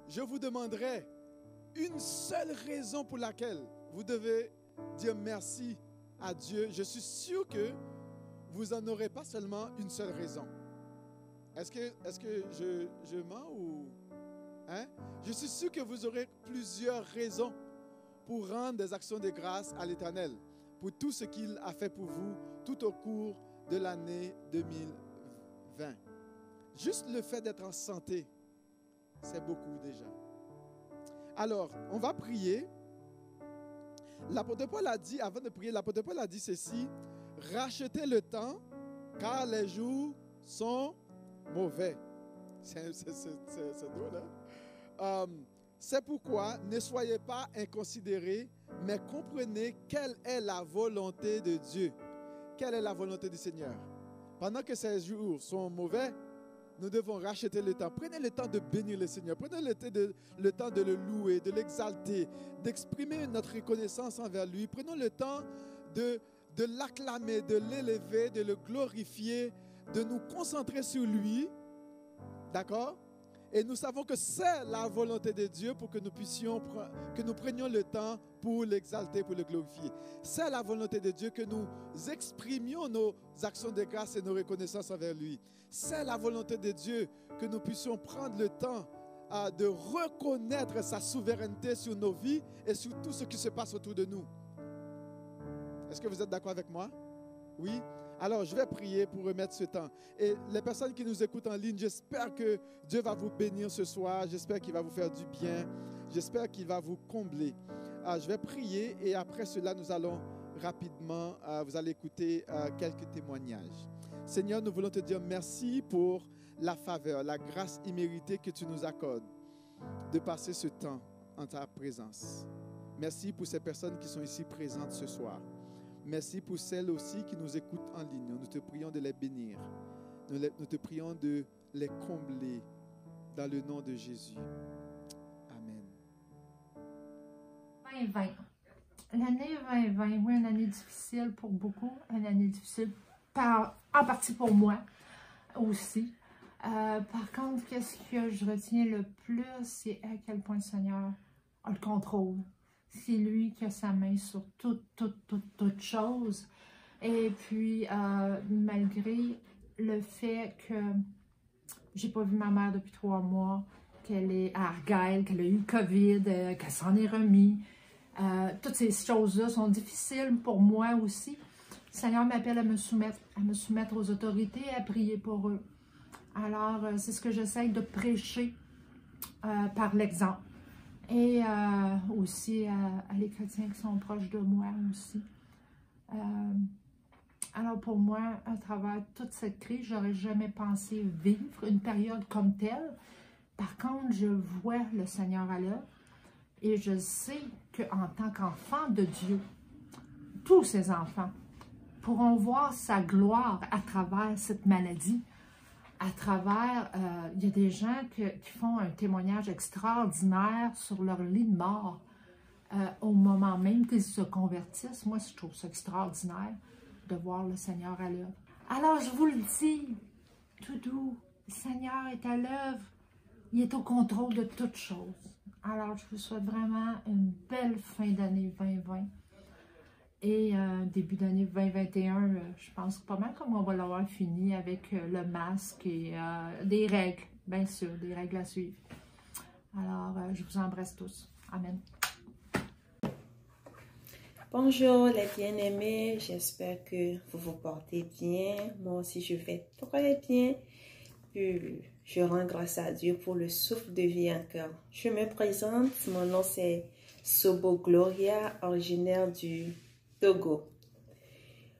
je vous demanderai une seule raison pour laquelle vous devez dire merci à Dieu. Je suis sûr que vous n'en aurez pas seulement une seule raison. Est-ce que je mens ou... Hein? Je suis sûr que vous aurez plusieurs raisons pour rendre des actions de grâce à l'Éternel, pour tout ce qu'il a fait pour vous tout au cours de l'année 2020. Juste le fait d'être en santé, c'est beaucoup déjà. Alors, on va prier. L'apôtre Paul a dit, avant de prier, l'apôtre Paul a dit ceci: rachetez le temps, car les jours sont mauvais. C'est drôle, hein? C'est pourquoi ne soyez pas inconsidérés, mais comprenez quelle est la volonté de Dieu. Quelle est la volonté du Seigneur? Pendant que ces jours sont mauvais, nous devons racheter le temps. Prenez le temps de bénir le Seigneur. Prenez le temps de le louer, de l'exalter, d'exprimer notre reconnaissance envers lui. Prenons le temps de l'acclamer, de l'élever, de le glorifier, de nous concentrer sur lui. D'accord? Et nous savons que c'est la volonté de Dieu pour que nous prenions le temps pour l'exalter, pour le glorifier. C'est la volonté de Dieu que nous exprimions nos actions de grâce et nos reconnaissances envers lui. C'est la volonté de Dieu que nous puissions prendre le temps de reconnaître sa souveraineté sur nos vies et sur tout ce qui se passe autour de nous. Est-ce que vous êtes d'accord avec moi? Oui? Alors, je vais prier pour remettre ce temps. Et les personnes qui nous écoutent en ligne, j'espère que Dieu va vous bénir ce soir. J'espère qu'il va vous faire du bien. J'espère qu'il va vous combler. Je vais prier et après cela, nous allons rapidement, vous allez écouter quelques témoignages. Seigneur, nous voulons te dire merci pour la faveur, la grâce imméritée que tu nous accordes de passer ce temps en ta présence. Merci pour ces personnes qui sont ici présentes ce soir. Merci pour celles aussi qui nous écoutent en ligne. Nous te prions de les bénir. Nous te prions de les combler dans le nom de Jésus. Amen. 2020. L'année 2020, oui, une année difficile pour beaucoup. Une année difficile en partie pour moi aussi. Par contre, qu'est-ce que je retiens le plus, c'est à quel point le Seigneur a le contrôle. C'est lui qui a sa main sur toute chose. Et puis, malgré le fait que j'ai pas vu ma mère depuis 3 mois, qu'elle est à Argyle, qu'elle a eu le COVID, qu'elle s'en est remis, toutes ces choses-là sont difficiles pour moi aussi. Le Seigneur m'appelle à me soumettre aux autorités et à prier pour eux. Alors, c'est ce que j'essaie de prêcher par l'exemple. Et aussi à les chrétiens qui sont proches de moi aussi. Alors pour moi, à travers toute cette crise, j'aurais jamais pensé vivre une période comme telle. Par contre, je vois le Seigneur à l'œuvre et je sais qu'en tant qu'enfant de Dieu, tous ces enfants pourront voir sa gloire à travers cette maladie. À travers, il y a des gens qui font un témoignage extraordinaire sur leur lit de mort au moment même qu'ils se convertissent. Moi, je trouve ça extraordinaire de voir le Seigneur à l'œuvre. Alors, je vous le dis, tout doux, le Seigneur est à l'œuvre. Il est au contrôle de toutes choses. Alors, je vous souhaite vraiment une belle fin d'année 2020. Et début d'année 2021, je pense pas mal comme on va l'avoir fini avec le masque et des règles, bien sûr, des règles à suivre. Alors, je vous embrasse tous. Amen. Bonjour les bien-aimés, j'espère que vous vous portez bien. Moi aussi, je vais très bien. Puis, je rends grâce à Dieu pour le souffle de vie encore. Je me présente, mon nom c'est Sobo Gloria, originaire du Togo.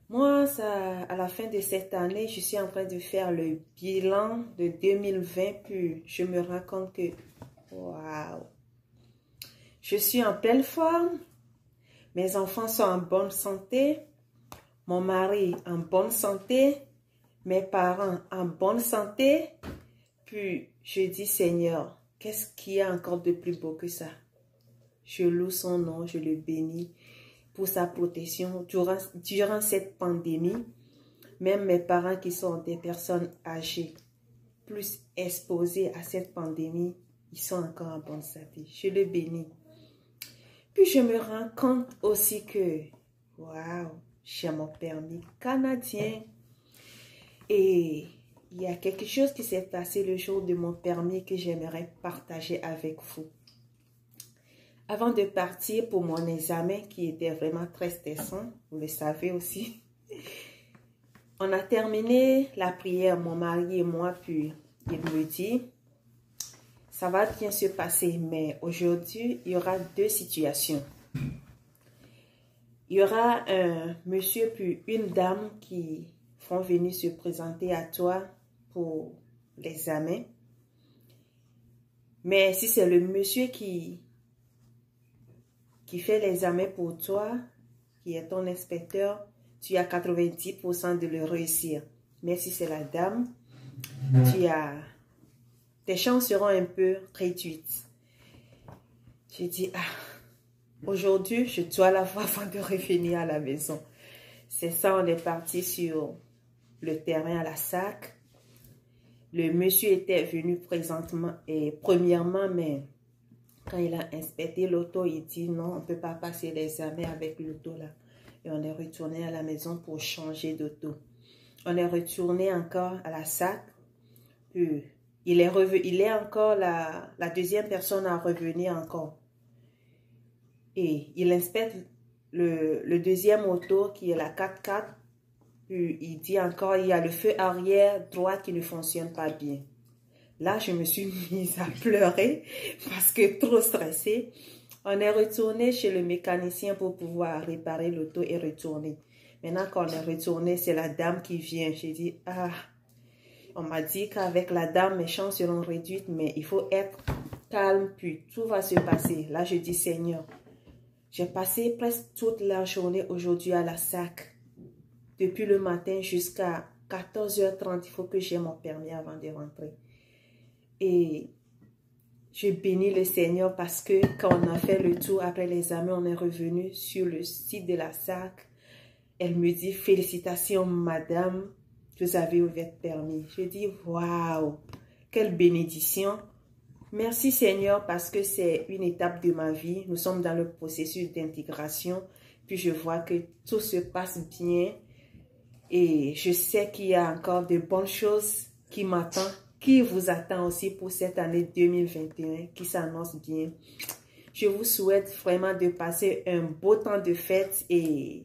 Moi, à la fin de cette année, je suis en train de faire le bilan de 2020, puis je me rends compte que, waouh, je suis en pleine forme, mes enfants sont en bonne santé, mon mari en bonne santé, mes parents en bonne santé, puis je dis, Seigneur, qu'est-ce qu'il y a encore de plus beau que ça? Je loue son nom, je le bénis pour sa protection durant cette pandémie. Même mes parents qui sont des personnes âgées, plus exposées à cette pandémie, ils sont encore en bonne santé. Je le bénis. Puis je me rends compte aussi que, waouh, j'ai mon permis canadien. Et il y a quelque chose qui s'est passé le jour de mon permis que j'aimerais partager avec vous. Avant de partir pour mon examen qui était vraiment très stressant, vous le savez aussi, on a terminé la prière, mon mari et moi, puis il me dit, ça va bien se passer, mais aujourd'hui, il y aura deux situations. Il y aura un monsieur puis une dame qui vont venir se présenter à toi pour l'examen. Mais si c'est le monsieur qui fait l'examen pour toi, qui est ton inspecteur, tu as 90% de le réussir. Mais si c'est la dame, tes chances seront un peu réduites. J'ai dit, aujourd'hui, je dois la voir avant de revenir à la maison. C'est ça, on est parti sur le terrain à la SAC. Le monsieur était venu premièrement, mais quand il a inspecté l'auto, il dit non, on ne peut pas passer l'examen avec l'auto là. Et on est retourné à la maison pour changer d'auto. On est retourné encore à la SAC. Puis il est encore la deuxième personne à revenir encore. Et il inspecte le deuxième auto qui est la 4x4. Puis il dit encore, il y a le feu arrière droit qui ne fonctionne pas bien. Là, je me suis mise à pleurer parce que trop stressée. On est retourné chez le mécanicien pour pouvoir réparer l'auto et retourner. Maintenant, quand on est retourné, c'est la dame qui vient. J'ai dit, on m'a dit qu'avec la dame, mes chances seront réduites, mais il faut être calme, puis tout va se passer. Là, je dis, Seigneur, j'ai passé presque toute la journée aujourd'hui à la SAC. Depuis le matin jusqu'à 14h30, il faut que j'ai mon permis avant de rentrer. Et je bénis le Seigneur parce que quand on a fait le tour après l'examen, on est revenu sur le site de la SAC. Elle me dit, félicitations madame, vous avez eu votre permis. Je dis, waouh, quelle bénédiction. Merci Seigneur parce que c'est une étape de ma vie. Nous sommes dans le processus d'intégration. Puis je vois que tout se passe bien. Et je sais qu'il y a encore de bonnes choses qui m'attendent, qui vous attend aussi pour cette année 2021, qui s'annonce bien. Je vous souhaite vraiment de passer un beau temps de fête et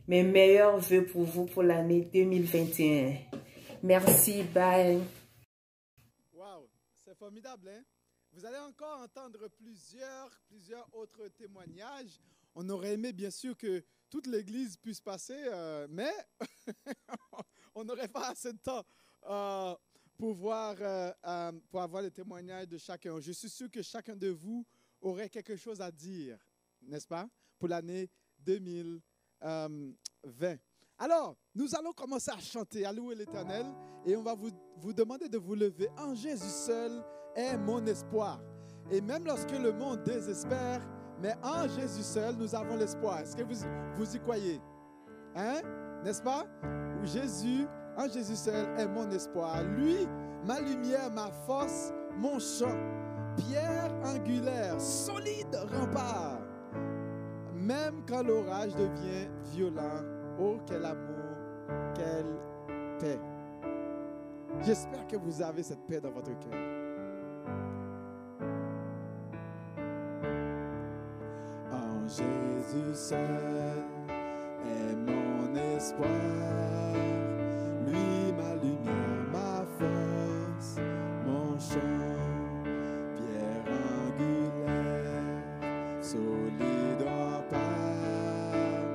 mes meilleurs vœux pour vous pour l'année 2021. Merci, bye. Wow, c'est formidable, hein? Vous allez encore entendre plusieurs autres témoignages. On aurait aimé, bien sûr, que toute l'Église puisse passer, mais on n'aurait pas assez de temps pour avoir le témoignage de chacun. Je suis sûr que chacun de vous aurait quelque chose à dire, n'est-ce pas, pour l'année 2020. Alors, nous allons commencer à chanter, à louer l'Éternel, et on va vous demander de vous lever. En Jésus seul est mon espoir. Et même lorsque le monde désespère, mais en Jésus seul, nous avons l'espoir. Est-ce que vous y croyez? Hein? N'est-ce pas? En Jésus seul est mon espoir. Lui, ma lumière, ma force, mon chant. Pierre angulaire, solide rempart. Même quand l'orage devient violent, oh, quel amour, quelle paix. J'espère que vous avez cette paix dans votre cœur. En Jésus seul est mon espoir, lui ma lumière, ma force, mon chant, pierre angulaire, solide rempart,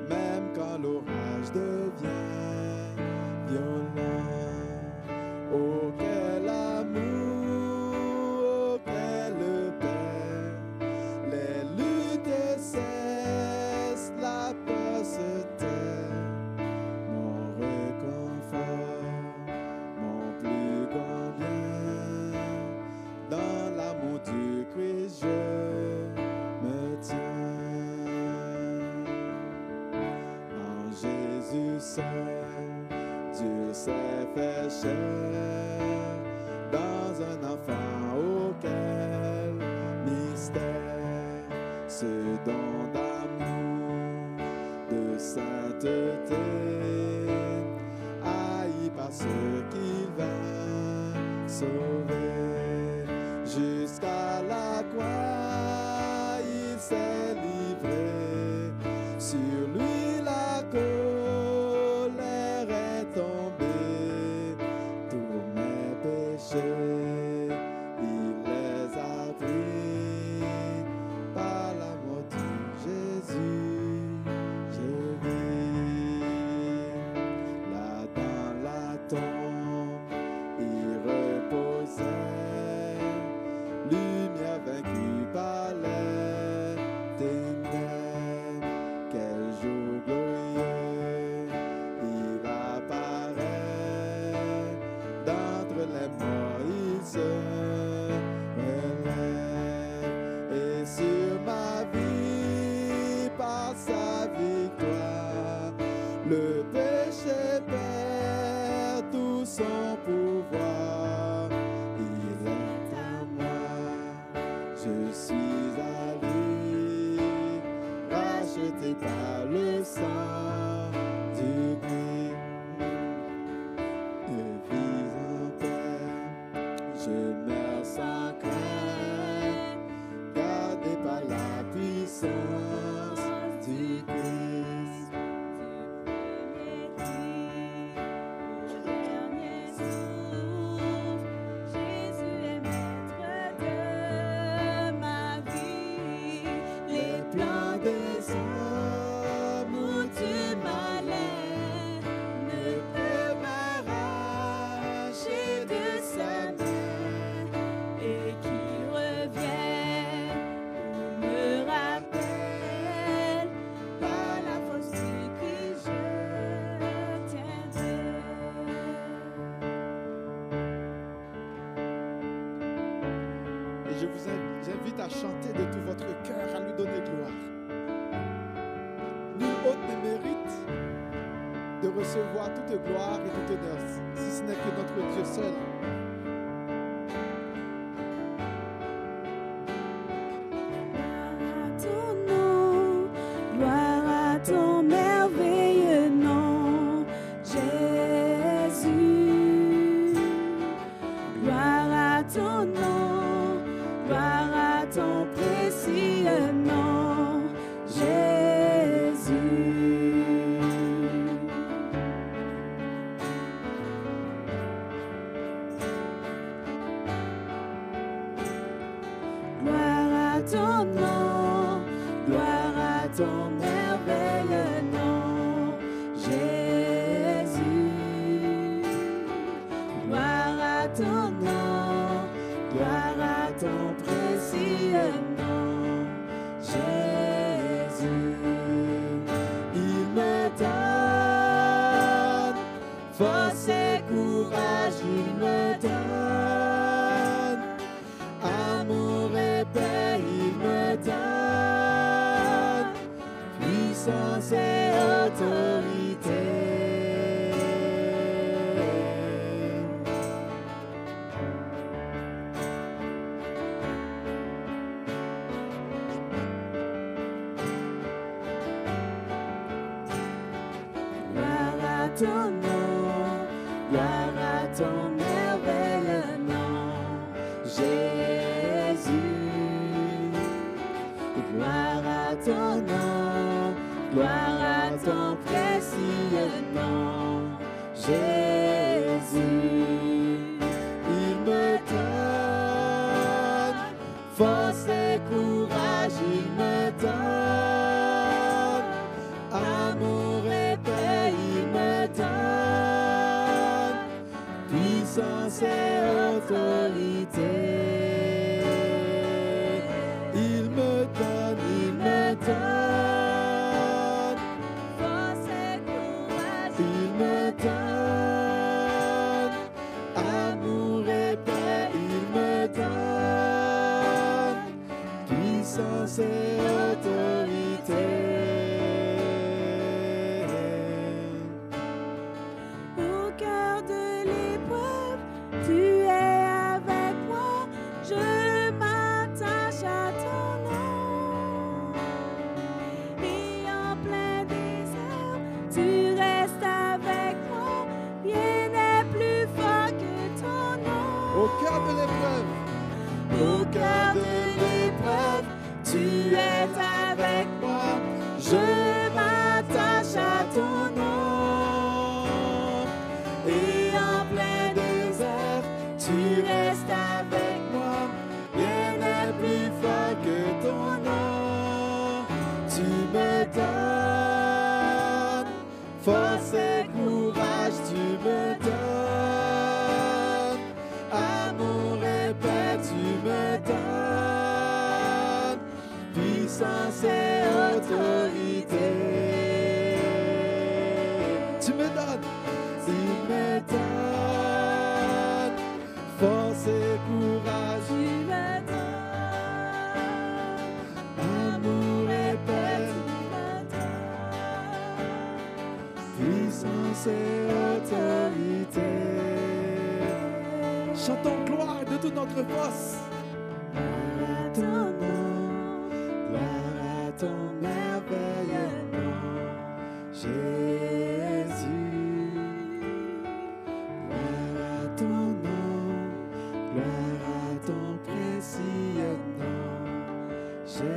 même quand l'orage devient violent. Oh, quel amour, oh, quelle paix, les luttes cessent, la peur se tait, mon réconfort, mon plus grand bien, dans l'amour du Christ je me tiens. En Jésus seul, Dieu s'est fait chair, dans un enfant auquel croix, il s'est livré. Sur lui la colère est tombée. Tous mes péchés, il les a pris. Par l'amour de Jésus, je vis. Là dans la tombe, il reposait. Lumière vaincue par les ténèbres. Quel jour glorieux, il apparaît. D'entre les morts, il se relève. Et sur ma vie, par sa victoire, le péché perd tout son pouvoir. Il est à moi, je suis à lui, racheté par le sang du Christ. Je vis en paix, je meurs sans crainte, gardé par la puissance du Christ. Jésus est maître de ma vie. Les plans des hommes où tu m'allais ne peuvent m'arracher de sa main, et qu'il revienne ou me rappelle par la force du Christ, je tiendrai. Et je vous invite à chanter de tout votre cœur, à lui donner gloire. Nul autre ne mérite de recevoir toute gloire et toute honneur, si ce n'est que notre Dieu seul. Gloire à ton merveilleux nom, Jésus. Gloire à ton nom, gloire à ton précieux nom, Jésus. Gloire à ton nom, gloire à ton merveilleux nom, Jésus. Gloire à ton nom, gloire à ton précieux nom, Jésus. Il me donne force et courage, il me donne amour et paix, il me donne puissance et autorité. Gloire à ton nom, gloire à ton merveilleux nom, Jésus. Gloire à ton nom, gloire à ton précieux nom, Jésus. Il me donne force et courage, il me donne amour et paix, il me donne puissance et autorité. Il me donne Force et courage, il me donne amour et paix, il me donne puissance et autorité. au cœur de l'épreuve, tu es avec moi, je m'attache à ton nom. Et en plein désert, tu restes avec moi, rien n'est plus fort que ton nom. Au cœur de l'épreuve, Au cœur de l'épreuve, tu es avec moi. Je m'attache à ton nom. Et en plein désert, tu restes avec moi. Rien n'est plus fort que ton nom. Tu me donnes force et courage, tu me donnes amour et paix, tu me donnes puissance et autorité. Tu me donnes force et courage, tu me donnes amour et paix, puissance et autorité. Chantons gloire de toute notre force. Gloire à ton nom, gloire à ton merveilleux nom, Jésus. Gloire à ton nom, gloire à ton précieux nom, Jésus.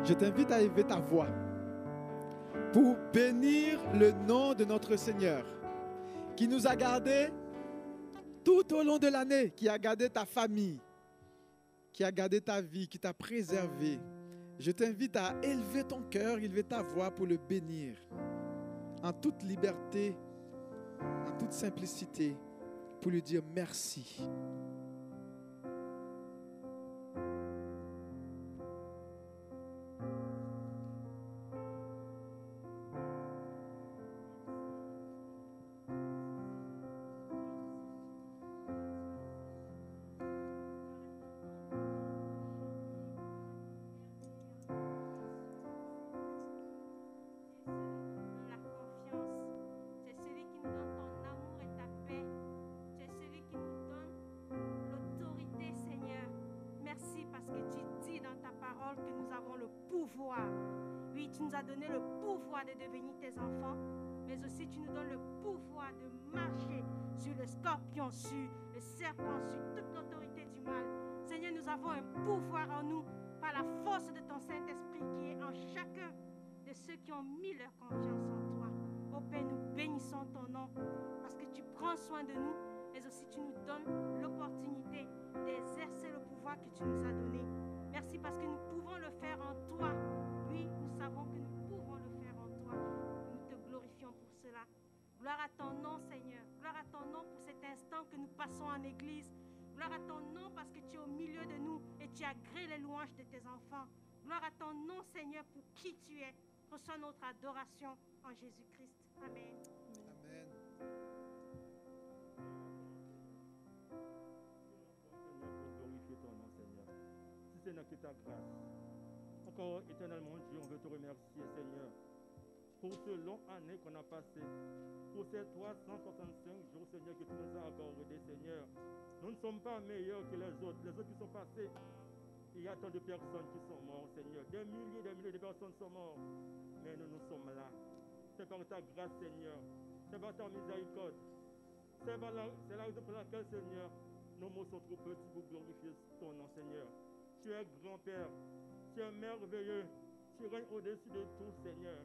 Je t'invite à élever ta voix pour bénir le nom de notre Seigneur qui nous a gardés tout au long de l'année, qui a gardé ta famille, qui a gardé ta vie, qui t'a préservé. Je t'invite à élever ton cœur, élever ta voix pour le bénir en toute liberté, en toute simplicité, pour lui dire merci. La confiance, c'est celui qui nous donne ton amour et ta paix. C'est celui qui nous donne l'autorité, Seigneur. Merci parce que tu dis dans ta parole que nous avons le pouvoir. Oui, tu nous as donné le pouvoir de devenir tes enfants, mais aussi tu nous donnes le pouvoir de marcher sur le scorpion, sur le serpent, sur toute l'autorité du mal. Seigneur, nous avons un pouvoir en nous par la force de ton Saint-Esprit qui est en chacun de ceux qui ont mis leur confiance en toi. Ô Père, nous bénissons ton nom parce que tu prends soin de nous, mais aussi tu nous donnes l'opportunité d'exercer le pouvoir que tu nous as donné. Merci parce que nous pouvons le faire en toi. Oui, nous savons que nous pouvons le faire en toi. Nous te glorifions pour cela. Gloire à ton nom, Seigneur. Gloire à ton nom pour cet instant que nous passons en église. Gloire à ton nom parce que tu es au milieu de nous et tu agrées les louanges de tes enfants. Gloire à ton nom, Seigneur, pour qui tu es. Reçois notre adoration en Jésus-Christ. Amen. Amen. Seigneur, pour glorifier ton nom, Seigneur. Si c'est notre ta grâce. Encore éternellement, Dieu, on veut te remercier, Seigneur, pour ce long année qu'on a passé, pour ces 365 jours, Seigneur, que tu nous as accordés, Seigneur. Nous ne sommes pas meilleurs que les autres qui sont passés. Il y a tant de personnes qui sont mortes, Seigneur. Des milliers de personnes sont mortes. Mais nous sommes là. C'est par ta grâce, Seigneur. C'est par ta miséricorde. C'est la raison pour laquelle, Seigneur, nos mots sont trop petits pour glorifier ton nom, Seigneur. Tu es grand-père. Tu es merveilleux. Tu règnes au-dessus de tout, Seigneur.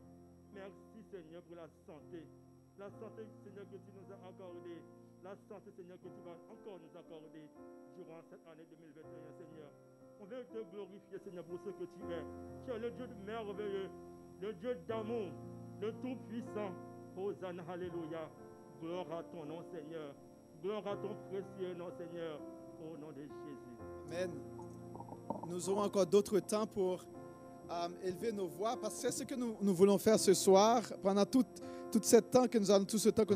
Merci, Seigneur, pour la santé. La santé, Seigneur, que tu nous as accordée. La santé, Seigneur, que tu vas encore nous accorder durant cette année 2021, Seigneur. On veut te glorifier, Seigneur, pour ce que tu es. Tu es le Dieu merveilleux, le Dieu d'amour, le Tout-Puissant. Hosanna, alléluia. Gloire à ton nom, Seigneur. Gloire à ton précieux nom, Seigneur. Au nom de Jésus. Amen. Nous aurons encore d'autres temps pour élever nos voix, parce que c'est ce que nous voulons faire ce soir. Pendant tout ce temps que nous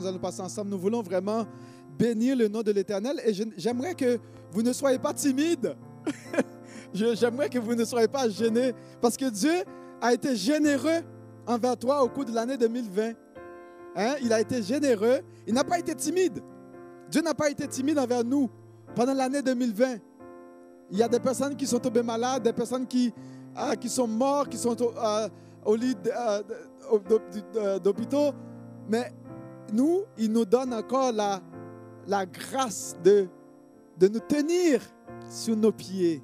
allons passer ensemble, nous voulons vraiment bénir le nom de l'Éternel. Et j'aimerais que vous ne soyez pas timides. J'aimerais que vous ne soyez pas gênés, parce que Dieu a été généreux envers toi au cours de l'année 2020. Hein? Il a été généreux. Il n'a pas été timide. Dieu n'a pas été timide envers nous pendant l'année 2020. Il y a des personnes qui sont tombées malades, des personnes qui sont mortes, qui sont au lit d'hôpitaux. Mais nous, il nous donne encore la grâce de nous tenir sur nos pieds,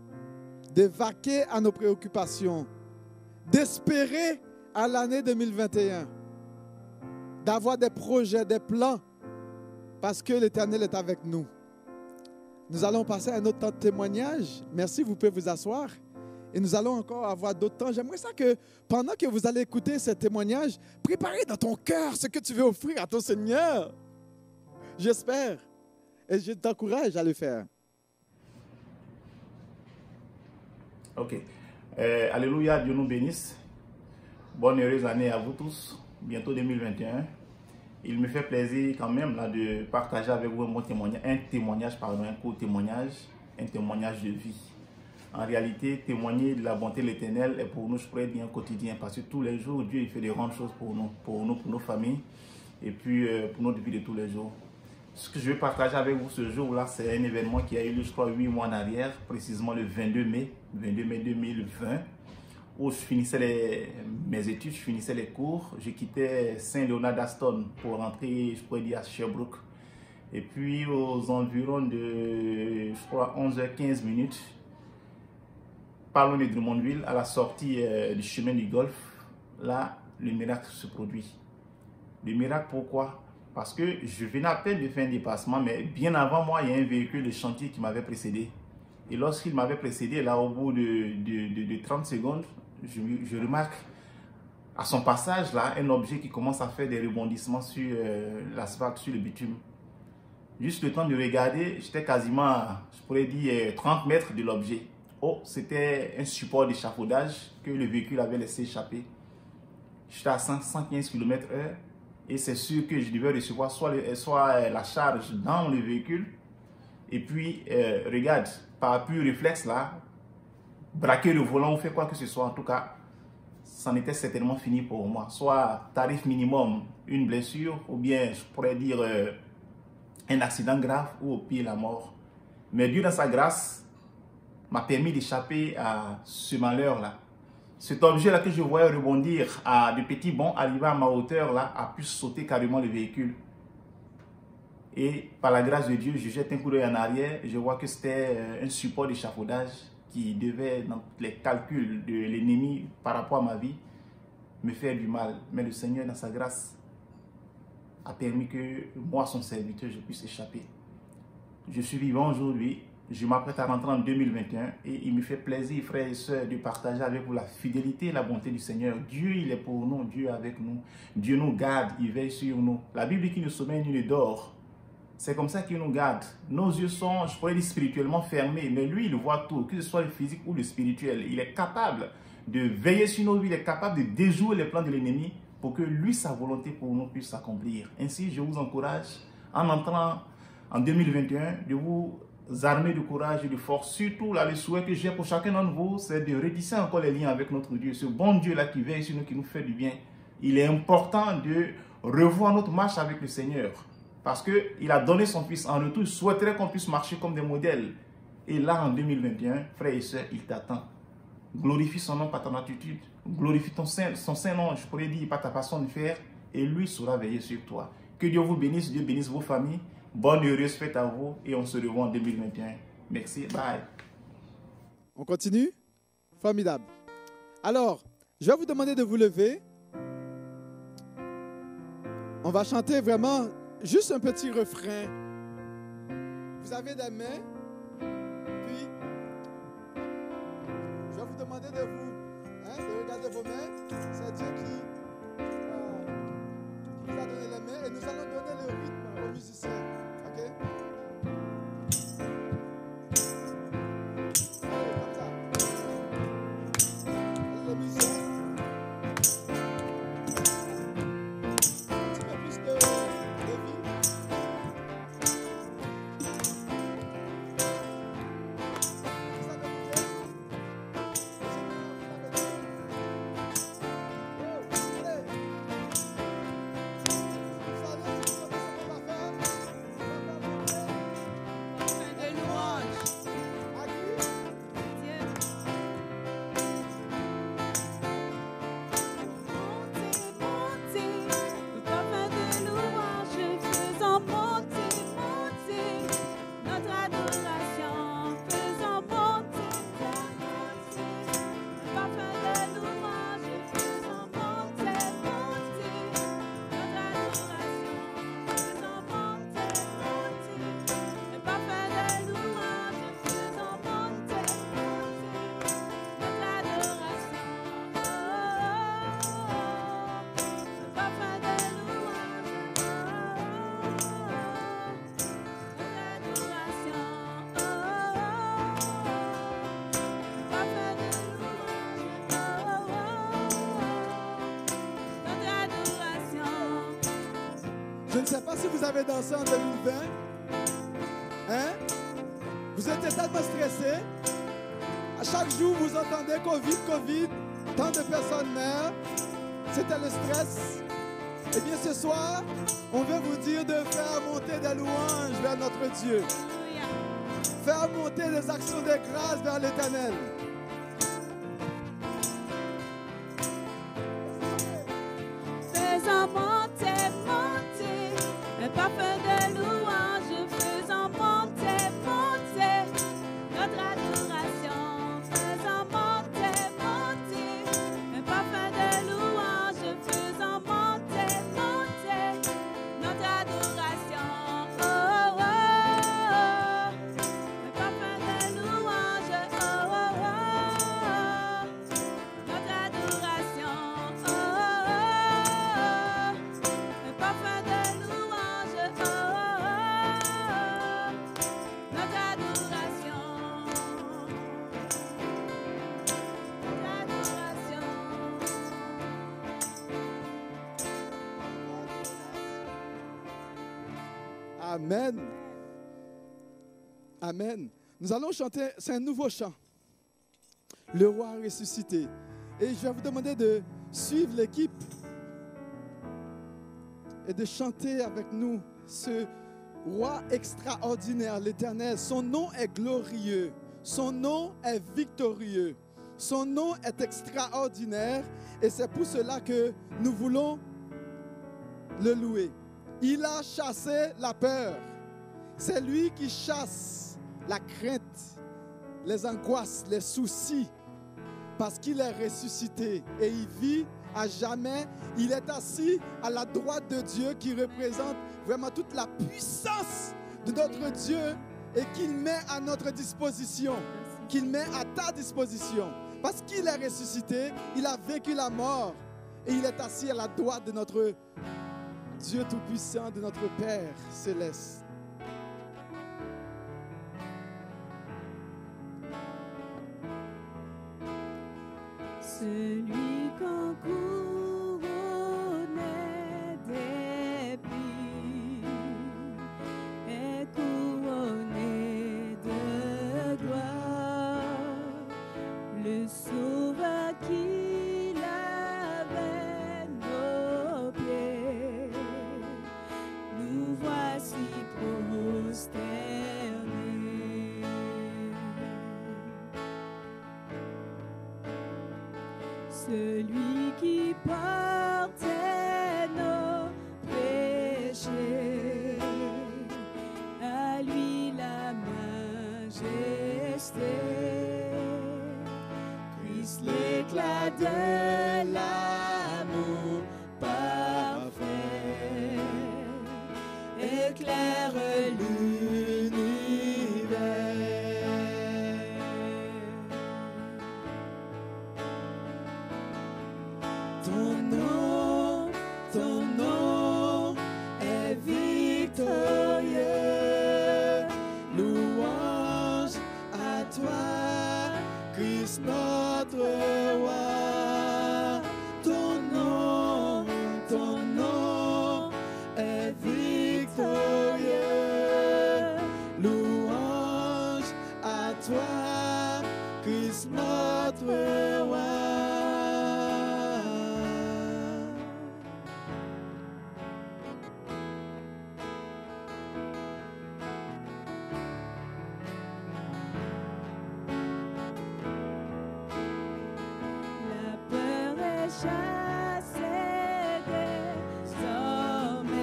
de vaquer à nos préoccupations, d'espérer à l'année 2021, d'avoir des projets, des plans, parce que l'Éternel est avec nous. Nous allons passer à un autre temps de témoignage. Merci, vous pouvez vous asseoir. Et nous allons encore avoir d'autres temps. J'aimerais ça que pendant que vous allez écouter ce témoignage, préparez dans ton cœur ce que tu veux offrir à ton Seigneur. J'espère. Et je t'encourage à le faire. Ok. Alléluia, Dieu nous bénisse. Bonne et heureuse année à vous tous. Bientôt 2021. Il me fait plaisir quand même là, de partager avec vous un court témoignage, un témoignage de vie. En réalité, témoigner de la bonté de l'Éternel est pour nous, je pourrais dire, un quotidien. Parce que tous les jours, Dieu il fait de grandes choses pour nous, pour nos familles et puis pour notre vie de tous les jours. Ce que je vais partager avec vous ce jour-là, c'est un événement qui a eu lieu, je crois, 8 mois en arrière, précisément le 22 mai 2020, où je finissais mes études, je finissais les cours, je quittais Saint-Léonard-d'Aston pour rentrer, je pourrais dire, à Sherbrooke. Et puis, aux environs de, je crois, 11h15 minutes, par loin de Drummondville, à la sortie du chemin du Golfe, là, le miracle se produit. Le miracle, pourquoi? Parce que je venais à peine de faire un dépassement, mais bien avant moi, il y a un véhicule de chantier qui m'avait précédé. Et lorsqu'il m'avait précédé, là, au bout de 30 secondes, je remarque à son passage, là, un objet qui commence à faire des rebondissements sur l'asphalte, sur le bitume. Juste le temps de regarder, j'étais quasiment, je pourrais dire, 30 mètres de l'objet. Oh, c'était un support d'échafaudage que le véhicule avait laissé échapper. J'étais à 115 km/h et c'est sûr que je devais recevoir soit la charge dans le véhicule. Et puis, regarde, par pur réflexe là, braquer le volant ou faire quoi que ce soit, en tout cas, ça n'était certainement fini pour moi. Soit tarif minimum, une blessure, ou bien je pourrais dire un accident grave ou au pire la mort. Mais Dieu dans sa grâce m'a permis d'échapper à ce malheur-là. Cet objet-là que je voyais rebondir à de petits bonds, arrivé à ma hauteur, là, a pu sauter carrément le véhicule. Et par la grâce de Dieu, je jette un coup d'œil en arrière et je vois que c'était un support d'échafaudage qui devait, dans les calculs de l'ennemi par rapport à ma vie, me faire du mal. Mais le Seigneur, dans sa grâce, a permis que moi, son serviteur, je puisse échapper. Je suis vivant aujourd'hui. Je m'apprête à rentrer en 2021 et il me fait plaisir, frères et sœurs, de partager avec vous la fidélité et la bonté du Seigneur. Dieu, il est pour nous, Dieu est avec nous. Dieu nous garde, il veille sur nous. La Bible dit qu'il ne sommeille ni ne dort. C'est comme ça qu'il nous garde. Nos yeux sont, je pourrais dire, spirituellement fermés, mais lui, il voit tout, que ce soit le physique ou le spirituel. Il est capable de veiller sur nos vies, il est capable de déjouer les plans de l'ennemi pour que lui, sa volonté pour nous puisse s'accomplir. Ainsi, je vous encourage, en entrant en 2021, de vous armés de courage et de force. Surtout, là, le souhait que j'ai pour chacun d'entre vous, c'est de retisser encore les liens avec notre Dieu. Ce bon Dieu-là qui veille sur nous, qui nous fait du bien. Il est important de revoir notre marche avec le Seigneur. Parce qu'il a donné son Fils. En retour, il souhaiterait qu'on puisse marcher comme des modèles. Et là, en 2021, frères et sœurs, il t'attend. Glorifie son nom par ton attitude. Glorifie son saint nom, je pourrais dire, par ta façon de faire. Et lui saura veiller sur toi. Que Dieu vous bénisse, Dieu bénisse vos familles. Bonne et heureuse fête à vous et on se revoit en 2021. Merci, bye. On continue? Formidable. Alors, je vais vous demander de vous lever. On va chanter vraiment juste un petit refrain. Vous avez des mains. Puis, je vais vous demander de de regarder vos mains. C'est Dieu qui vous a donné les mains et nous allons donner le rythme aux musiciens. OK? Allez, comme ça. Les musiciens. Un petit peu plus de vie. Vous avez bougé? Vous avez bougé? vous avez dansé en 2020? Hein? Vous êtes tellement stressé. À chaque jour, vous entendez Covid, Covid. Tant de personnes meurent. C'était le stress. Eh bien, ce soir, on veut vous dire de faire monter des louanges vers notre Dieu. Faire monter des actions de grâce vers l'Éternel. Faisons monter, monter, un parfum de louange, faisons monter, monter, notre adoration. Faisons monter, monter, un parfum de louange, faisons monter, monter, notre adoration. Oh, oh, oh, un parfum de louange, oh, oh, oh, notre adoration. Oh, oh, oh, un parfum de louange, oh, oh, oh, notre adoration. Amen. Amen. Nous allons chanter, c'est un nouveau chant. Le roi ressuscité. Et je vais vous demander de suivre l'équipe et de chanter avec nous ce roi extraordinaire, l'Éternel. Son nom est glorieux. Son nom est victorieux. Son nom est extraordinaire. Et c'est pour cela que nous voulons le louer. Il a chassé la peur. C'est lui qui chasse la crainte, les angoisses, les soucis, parce qu'il est ressuscité et il vit à jamais. Il est assis à la droite de Dieu qui représente vraiment toute la puissance de notre Dieu et qu'il met à notre disposition, qu'il met à ta disposition. Parce qu'il est ressuscité, il a vaincu la mort et il est assis à la droite de notre Dieu Tout-Puissant, de notre Père Céleste. Celui qu'on couronnait d'épines est couronné de gloire. Le Sauveur qui lavait nos pieds, nous voici prosternés. Celui qui portait nos péchés, à lui la majesté. Christ, l'éclat de l'amour parfait, éclaire l'univers. Ton nom est victorieux. Louange à toi, Christ notre roi. Ton nom est victorieux. Louange à toi, Christ notre roi. Chassé désormais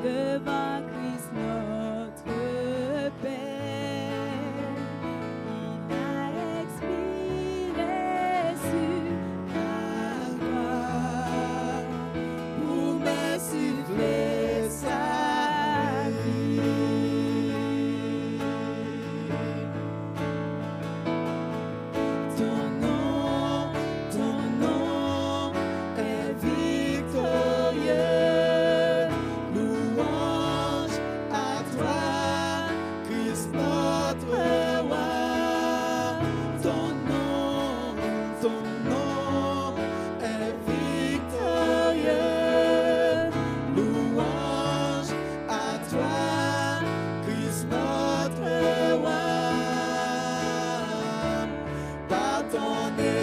devant Christ notre Père. Il a expiré sur la croix pour me souffler sa vie. Ton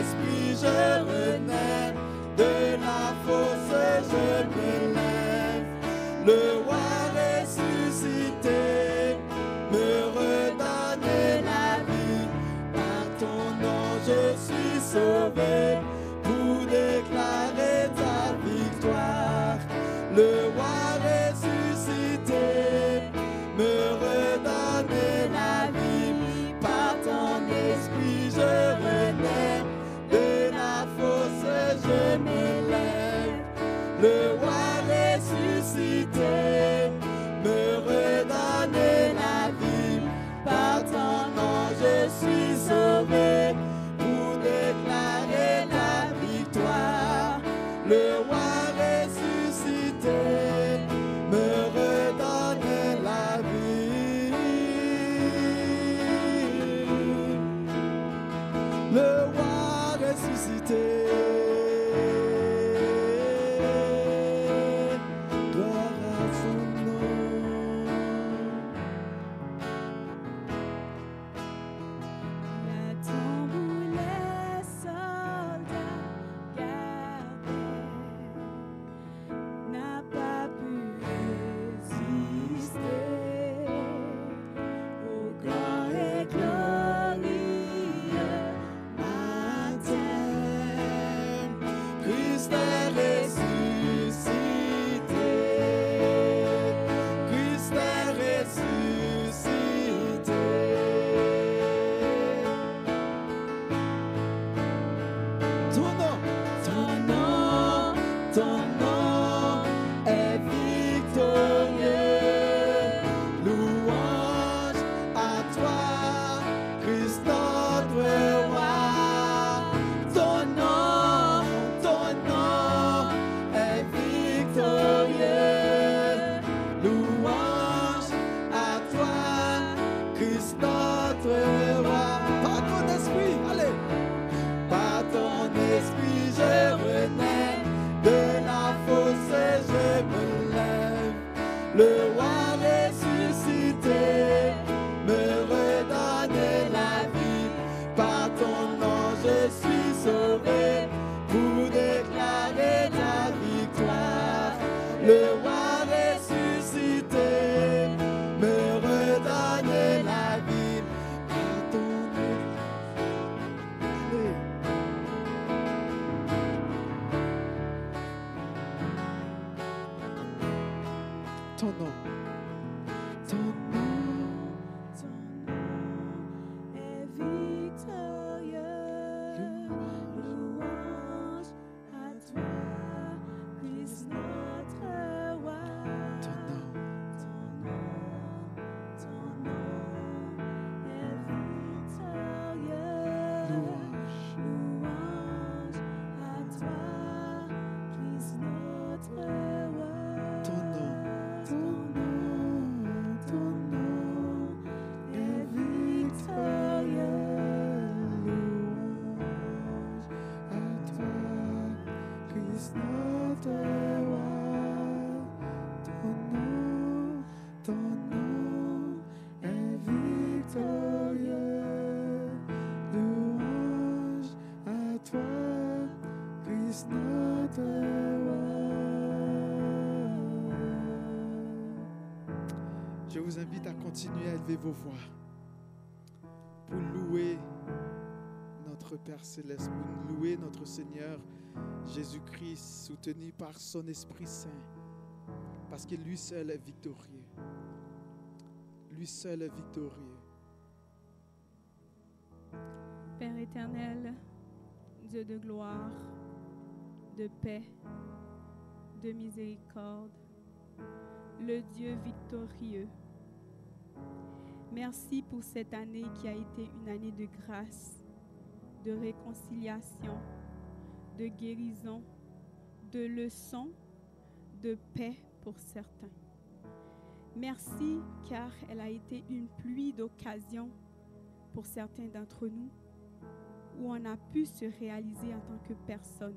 esprit, je renais. De la fosse, je me lève. Le roi ressuscité me redonne la vie. Par ton nom, je suis sauvé pour déclarer ta victoire. Le roi ressuscité me redonne la vie. Par ton esprit, je renais. De la fosse, je me lève. Le roi ressuscité me redonne la vie. Par ton nom, je suis sauvé pour déclarer la victoire. Le roi ressuscité me redonne la vie. Le roi ressuscité. Le roi ressuscité me redonne la vie. Par ton nom, je suis sauvé pour déclarer ta victoire. Le roi ressuscité me redonne la vie. Par ton ton nom. Ton nom est victorieux. Louange à toi, Christ notre roi. Ton nom. Ton nom est victorieux. Louange. Louange à toi, Christ notre roi. Ton nom. Ton nom est victorieux. Louange à toi, Christ notre roi. Ton nom est victorieux. Louange à toi, Christ notre roi. Je vous invite à continuer à élever vos voix pour louer notre Père Céleste, pour louer notre Seigneur Jésus-Christ, soutenu par son Esprit Saint, parce que lui seul est victorieux. Lui seul est victorieux. Père éternel, Dieu de gloire, de paix, de miséricorde, le Dieu victorieux. Merci pour cette année qui a été une année de grâce, de réconciliation, de guérison, de leçons, de paix pour certains. Merci car elle a été une pluie d'occasion pour certains d'entre nous où on a pu se réaliser en tant que personne.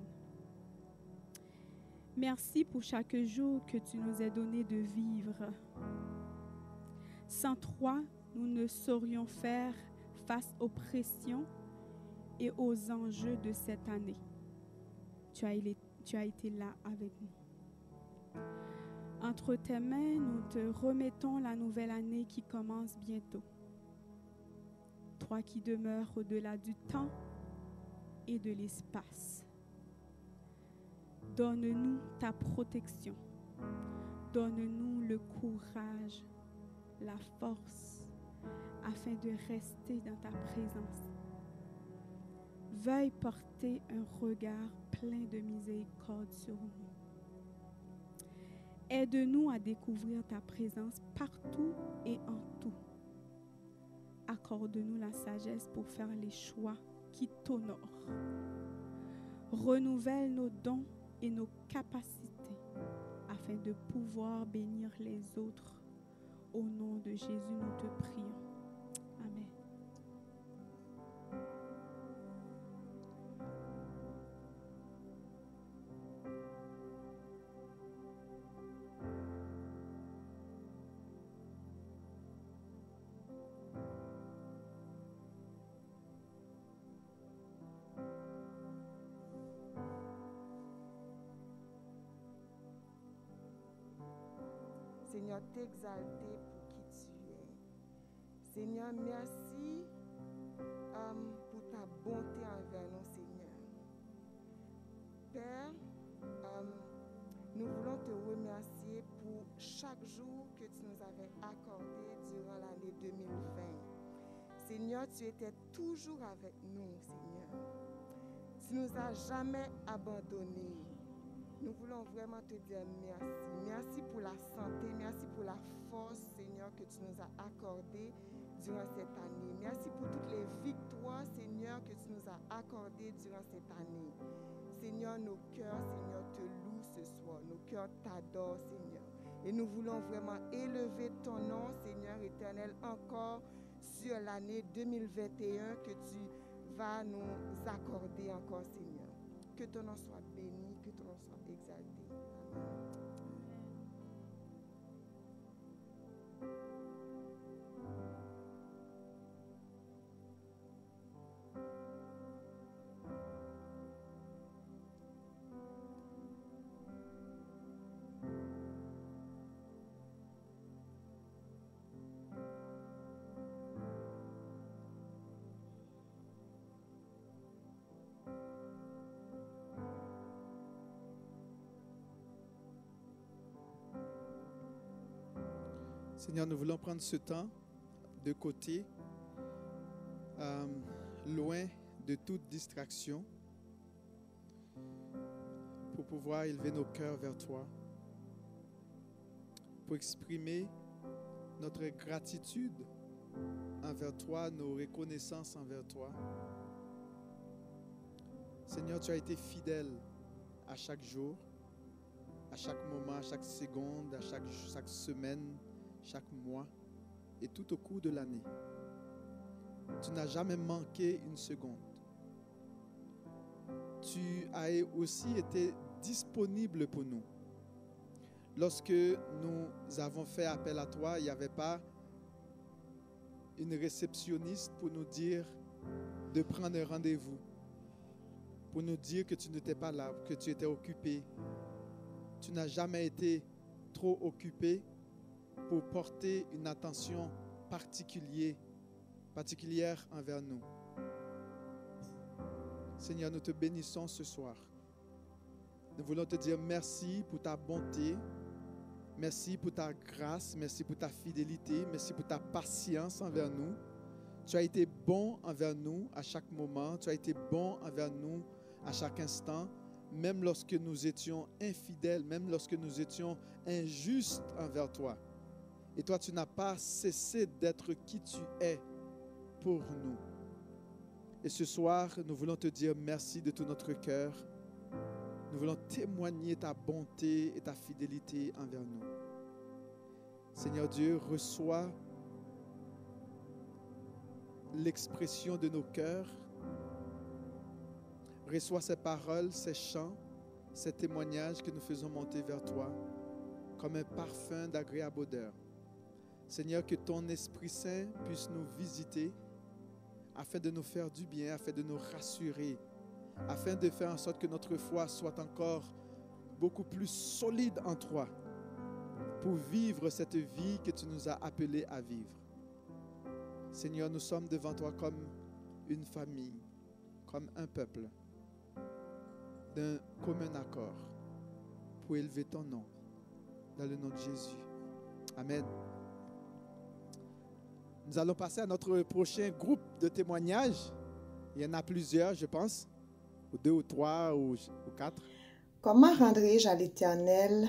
Merci pour chaque jour que tu nous as donné de vivre. Sans toi, nous ne saurions faire face aux pressions et aux enjeux de cette année. Tu as été là avec nous. Entre tes mains, nous te remettons la nouvelle année qui commence bientôt. Toi qui demeures au-delà du temps et de l'espace. Donne-nous ta protection. Donne-nous le courage, la force, afin de rester dans ta présence. Veuille porter un regard plein de miséricorde sur nous. Aide-nous à découvrir ta présence partout et en tout. Accorde-nous la sagesse pour faire les choix qui t'honorent. Renouvelle nos dons et nos capacités afin de pouvoir bénir les autres. Au nom de Jésus, nous te prions. Amen. Seigneur, t'exalter pour qui tu es. Seigneur, merci pour ta bonté envers nous, Seigneur. Père, nous voulons te remercier pour chaque jour que tu nous avais accordé durant l'année 2020. Seigneur, tu étais toujours avec nous, Seigneur. Tu ne nous as jamais abandonnés. Nous voulons vraiment te dire merci. Merci pour la santé, merci pour la force, Seigneur, que tu nous as accordée durant cette année. Merci pour toutes les victoires, Seigneur, que tu nous as accordées durant cette année. Seigneur, nos cœurs, Seigneur, te louent ce soir. Nos cœurs t'adorent, Seigneur. Et nous voulons vraiment élever ton nom, Seigneur éternel, encore sur l'année 2021 que tu vas nous accorder encore, Seigneur. Que ton nom soit béni, que ton nom soit exalté. Amen. Seigneur, nous voulons prendre ce temps de côté, loin de toute distraction, pour pouvoir élever nos cœurs vers toi, pour exprimer notre gratitude envers toi, nos reconnaissances envers toi. Seigneur, tu as été fidèle à chaque jour, à chaque moment, à chaque seconde, à chaque semaine, chaque mois et tout au cours de l'année. Tu n'as jamais manqué une seconde. Tu as aussi été disponible pour nous. Lorsque nous avons fait appel à toi, il n'y avait pas une réceptionniste pour nous dire de prendre un rendez-vous, pour nous dire que tu n'étais pas là, que tu étais occupé. Tu n'as jamais été trop occupé pour porter une attention particulière envers nous. Seigneur, nous te bénissons ce soir. Nous voulons te dire merci pour ta bonté, merci pour ta grâce, merci pour ta fidélité, merci pour ta patience envers nous. Tu as été bon envers nous à chaque moment, tu as été bon envers nous à chaque instant, même lorsque nous étions infidèles, même lorsque nous étions injustes envers toi. Et toi, tu n'as pas cessé d'être qui tu es pour nous. Et ce soir, nous voulons te dire merci de tout notre cœur. Nous voulons témoigner ta bonté et ta fidélité envers nous. Seigneur Dieu, reçois l'expression de nos cœurs. Reçois ces paroles, ces chants, ces témoignages que nous faisons monter vers toi comme un parfum d'agréable odeur. Seigneur, que ton Esprit Saint puisse nous visiter afin de nous faire du bien, afin de nous rassurer, afin de faire en sorte que notre foi soit encore beaucoup plus solide en toi pour vivre cette vie que tu nous as appelés à vivre. Seigneur, nous sommes devant toi comme une famille, comme un peuple, d'un commun accord pour élever ton nom, dans le nom de Jésus. Amen. Nous allons passer à notre prochain groupe de témoignages. Il y en a plusieurs, je pense, ou 2 ou 3 ou 4. Comment rendrai-je à l'Éternel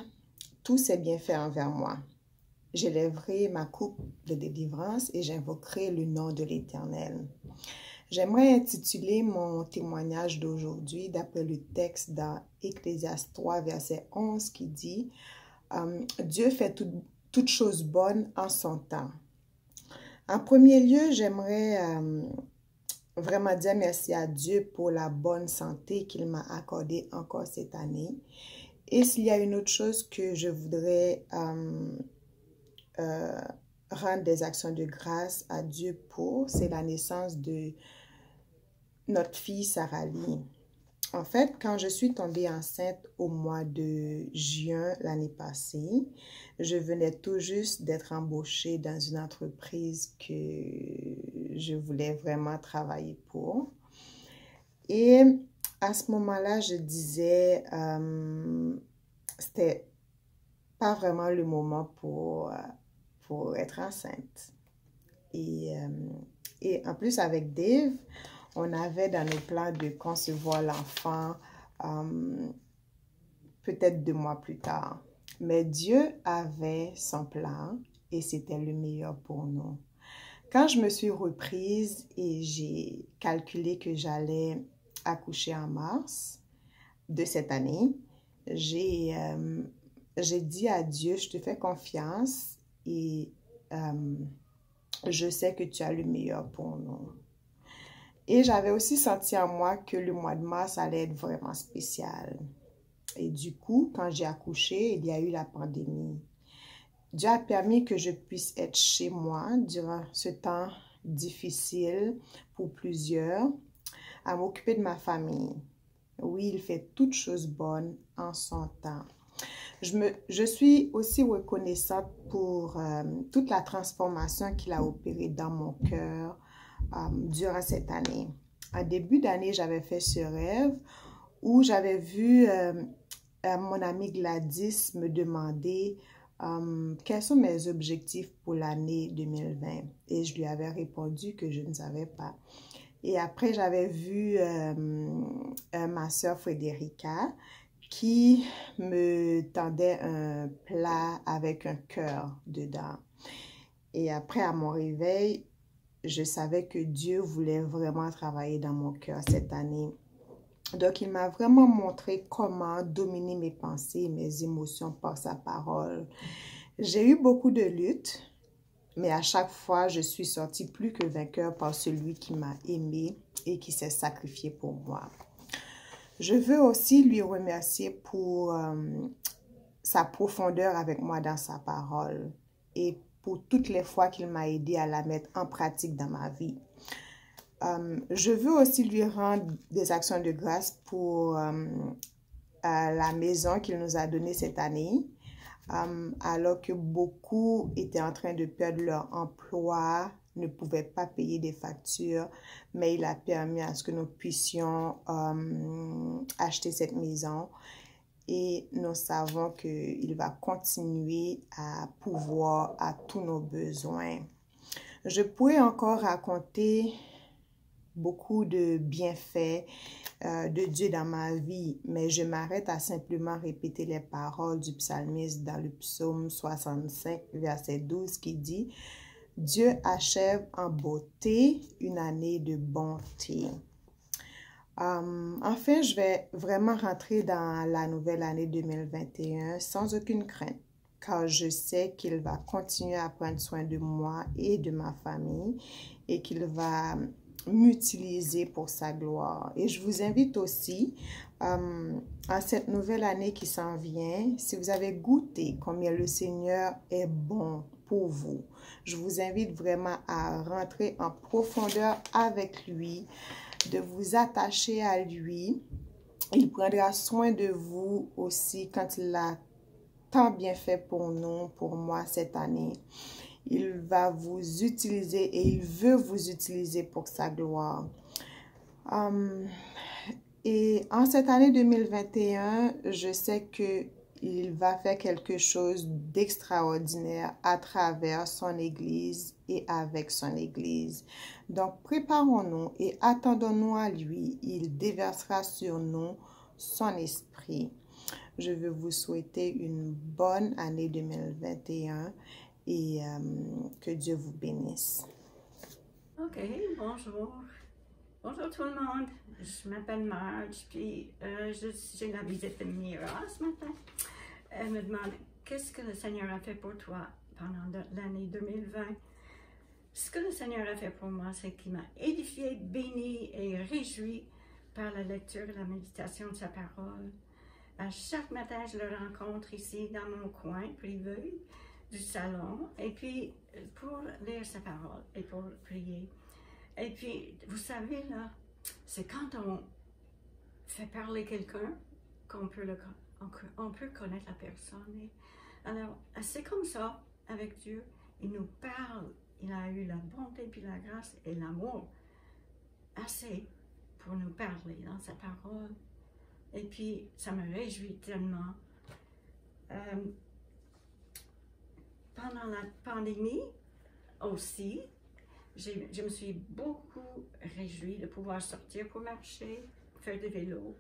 tous ses bienfaits envers moi? J'élèverai ma coupe de délivrance et j'invoquerai le nom de l'Éternel. J'aimerais intituler mon témoignage d'aujourd'hui d'après le texte dans Ecclésiaste 3, verset 11 qui dit « Dieu fait toutes choses bonnes en son temps ». En premier lieu, j'aimerais vraiment dire merci à Dieu pour la bonne santé qu'il m'a accordée encore cette année. Et s'il y a une autre chose que je voudrais rendre des actions de grâce à Dieu pour, c'est la naissance de notre fille Sarah Lee. En fait, quand je suis tombée enceinte au mois de juin l'année passée, je venais tout juste d'être embauchée dans une entreprise que je voulais vraiment travailler pour. Et à ce moment-là, je disais, c'était pas vraiment le moment pour être enceinte. Et en plus, avec Dave, on avait dans nos plans de concevoir l'enfant peut-être 2 mois plus tard. Mais Dieu avait son plan et c'était le meilleur pour nous. Quand je me suis reprise et j'ai calculé que j'allais accoucher en mars de cette année, j'ai dit à Dieu, je te fais confiance et je sais que tu as le meilleur pour nous. Et j'avais aussi senti en moi que le mois de mars allait être vraiment spécial. Et du coup, quand j'ai accouché, il y a eu la pandémie. Dieu a permis que je puisse être chez moi durant ce temps difficile pour plusieurs, à m'occuper de ma famille. Oui, il fait toutes choses bonnes en son temps. Je suis aussi reconnaissante pour toute la transformation qu'il a opérée dans mon cœur durant cette année. En début d'année, j'avais fait ce rêve où j'avais vu mon amie Gladys me demander quels sont mes objectifs pour l'année 2020. Et je lui avais répondu que je ne savais pas. Et après, j'avais vu ma soeur Frédérica qui me tendait un plat avec un cœur dedans. Et après, à mon réveil, je savais que Dieu voulait vraiment travailler dans mon cœur cette année. Donc, il m'a vraiment montré comment dominer mes pensées et mes émotions par sa parole. J'ai eu beaucoup de luttes, mais à chaque fois, je suis sortie plus que vainqueur par celui qui m'a aimée et qui s'est sacrifié pour moi. Je veux aussi lui remercier pour sa profondeur avec moi dans sa parole et pour toutes les fois qu'il m'a aidé à la mettre en pratique dans ma vie. Je veux aussi lui rendre des actions de grâce pour la maison qu'il nous a donnée cette année, alors que beaucoup étaient en train de perdre leur emploi, ne pouvaient pas payer des factures, mais il a permis à ce que nous puissions acheter cette maison. Et nous savons qu'il va continuer à pourvoir à tous nos besoins. Je pourrais encore raconter beaucoup de bienfaits de Dieu dans ma vie, mais je m'arrête à simplement répéter les paroles du psalmiste dans le psaume 65, verset 12, qui dit « Dieu achève en beauté une année de bonté ». Enfin, je vais vraiment rentrer dans la nouvelle année 2021 sans aucune crainte, car je sais qu'il va continuer à prendre soin de moi et de ma famille et qu'il va m'utiliser pour sa gloire. Et je vous invite aussi à cette nouvelle année qui s'en vient, si vous avez goûté combien le Seigneur est bon pour vous. Je vous invite vraiment à rentrer en profondeur avec lui, de vous attacher à lui. Il prendra soin de vous aussi quand il l'a tant bien fait pour nous, pour moi cette année. Il va vous utiliser et il veut vous utiliser pour sa gloire. Et en cette année 2021, je sais qu'il va faire quelque chose d'extraordinaire à travers son Église et avec son Église. Donc, préparons-nous et attendons-nous à lui. Il déversera sur nous son esprit. Je veux vous souhaiter une bonne année 2021 et que Dieu vous bénisse. OK, bonjour. Bonjour tout le monde. Je m'appelle Marge, puis j'ai la visite de Mira ce matin. Elle me demande qu'est-ce que le Seigneur a fait pour toi pendant l'année 2020. Ce que le Seigneur a fait pour moi, c'est qu'il m'a édifié, béni et réjoui par la lecture et la méditation de sa parole. À chaque matin, je le rencontre ici dans mon coin privé du salon, et puis pour lire sa parole et pour prier. Et puis, vous savez, là, c'est quand on fait parler quelqu'un qu'on peut, on peut connaître la personne. Et alors, c'est comme ça, avec Dieu, il nous parle. Il a eu la bonté, puis la grâce et l'amour assez pour nous parler dans sa parole. Et puis, ça me réjouit tellement. Pendant la pandémie aussi, je me suis beaucoup réjouie de pouvoir sortir pour marcher, faire du vélo.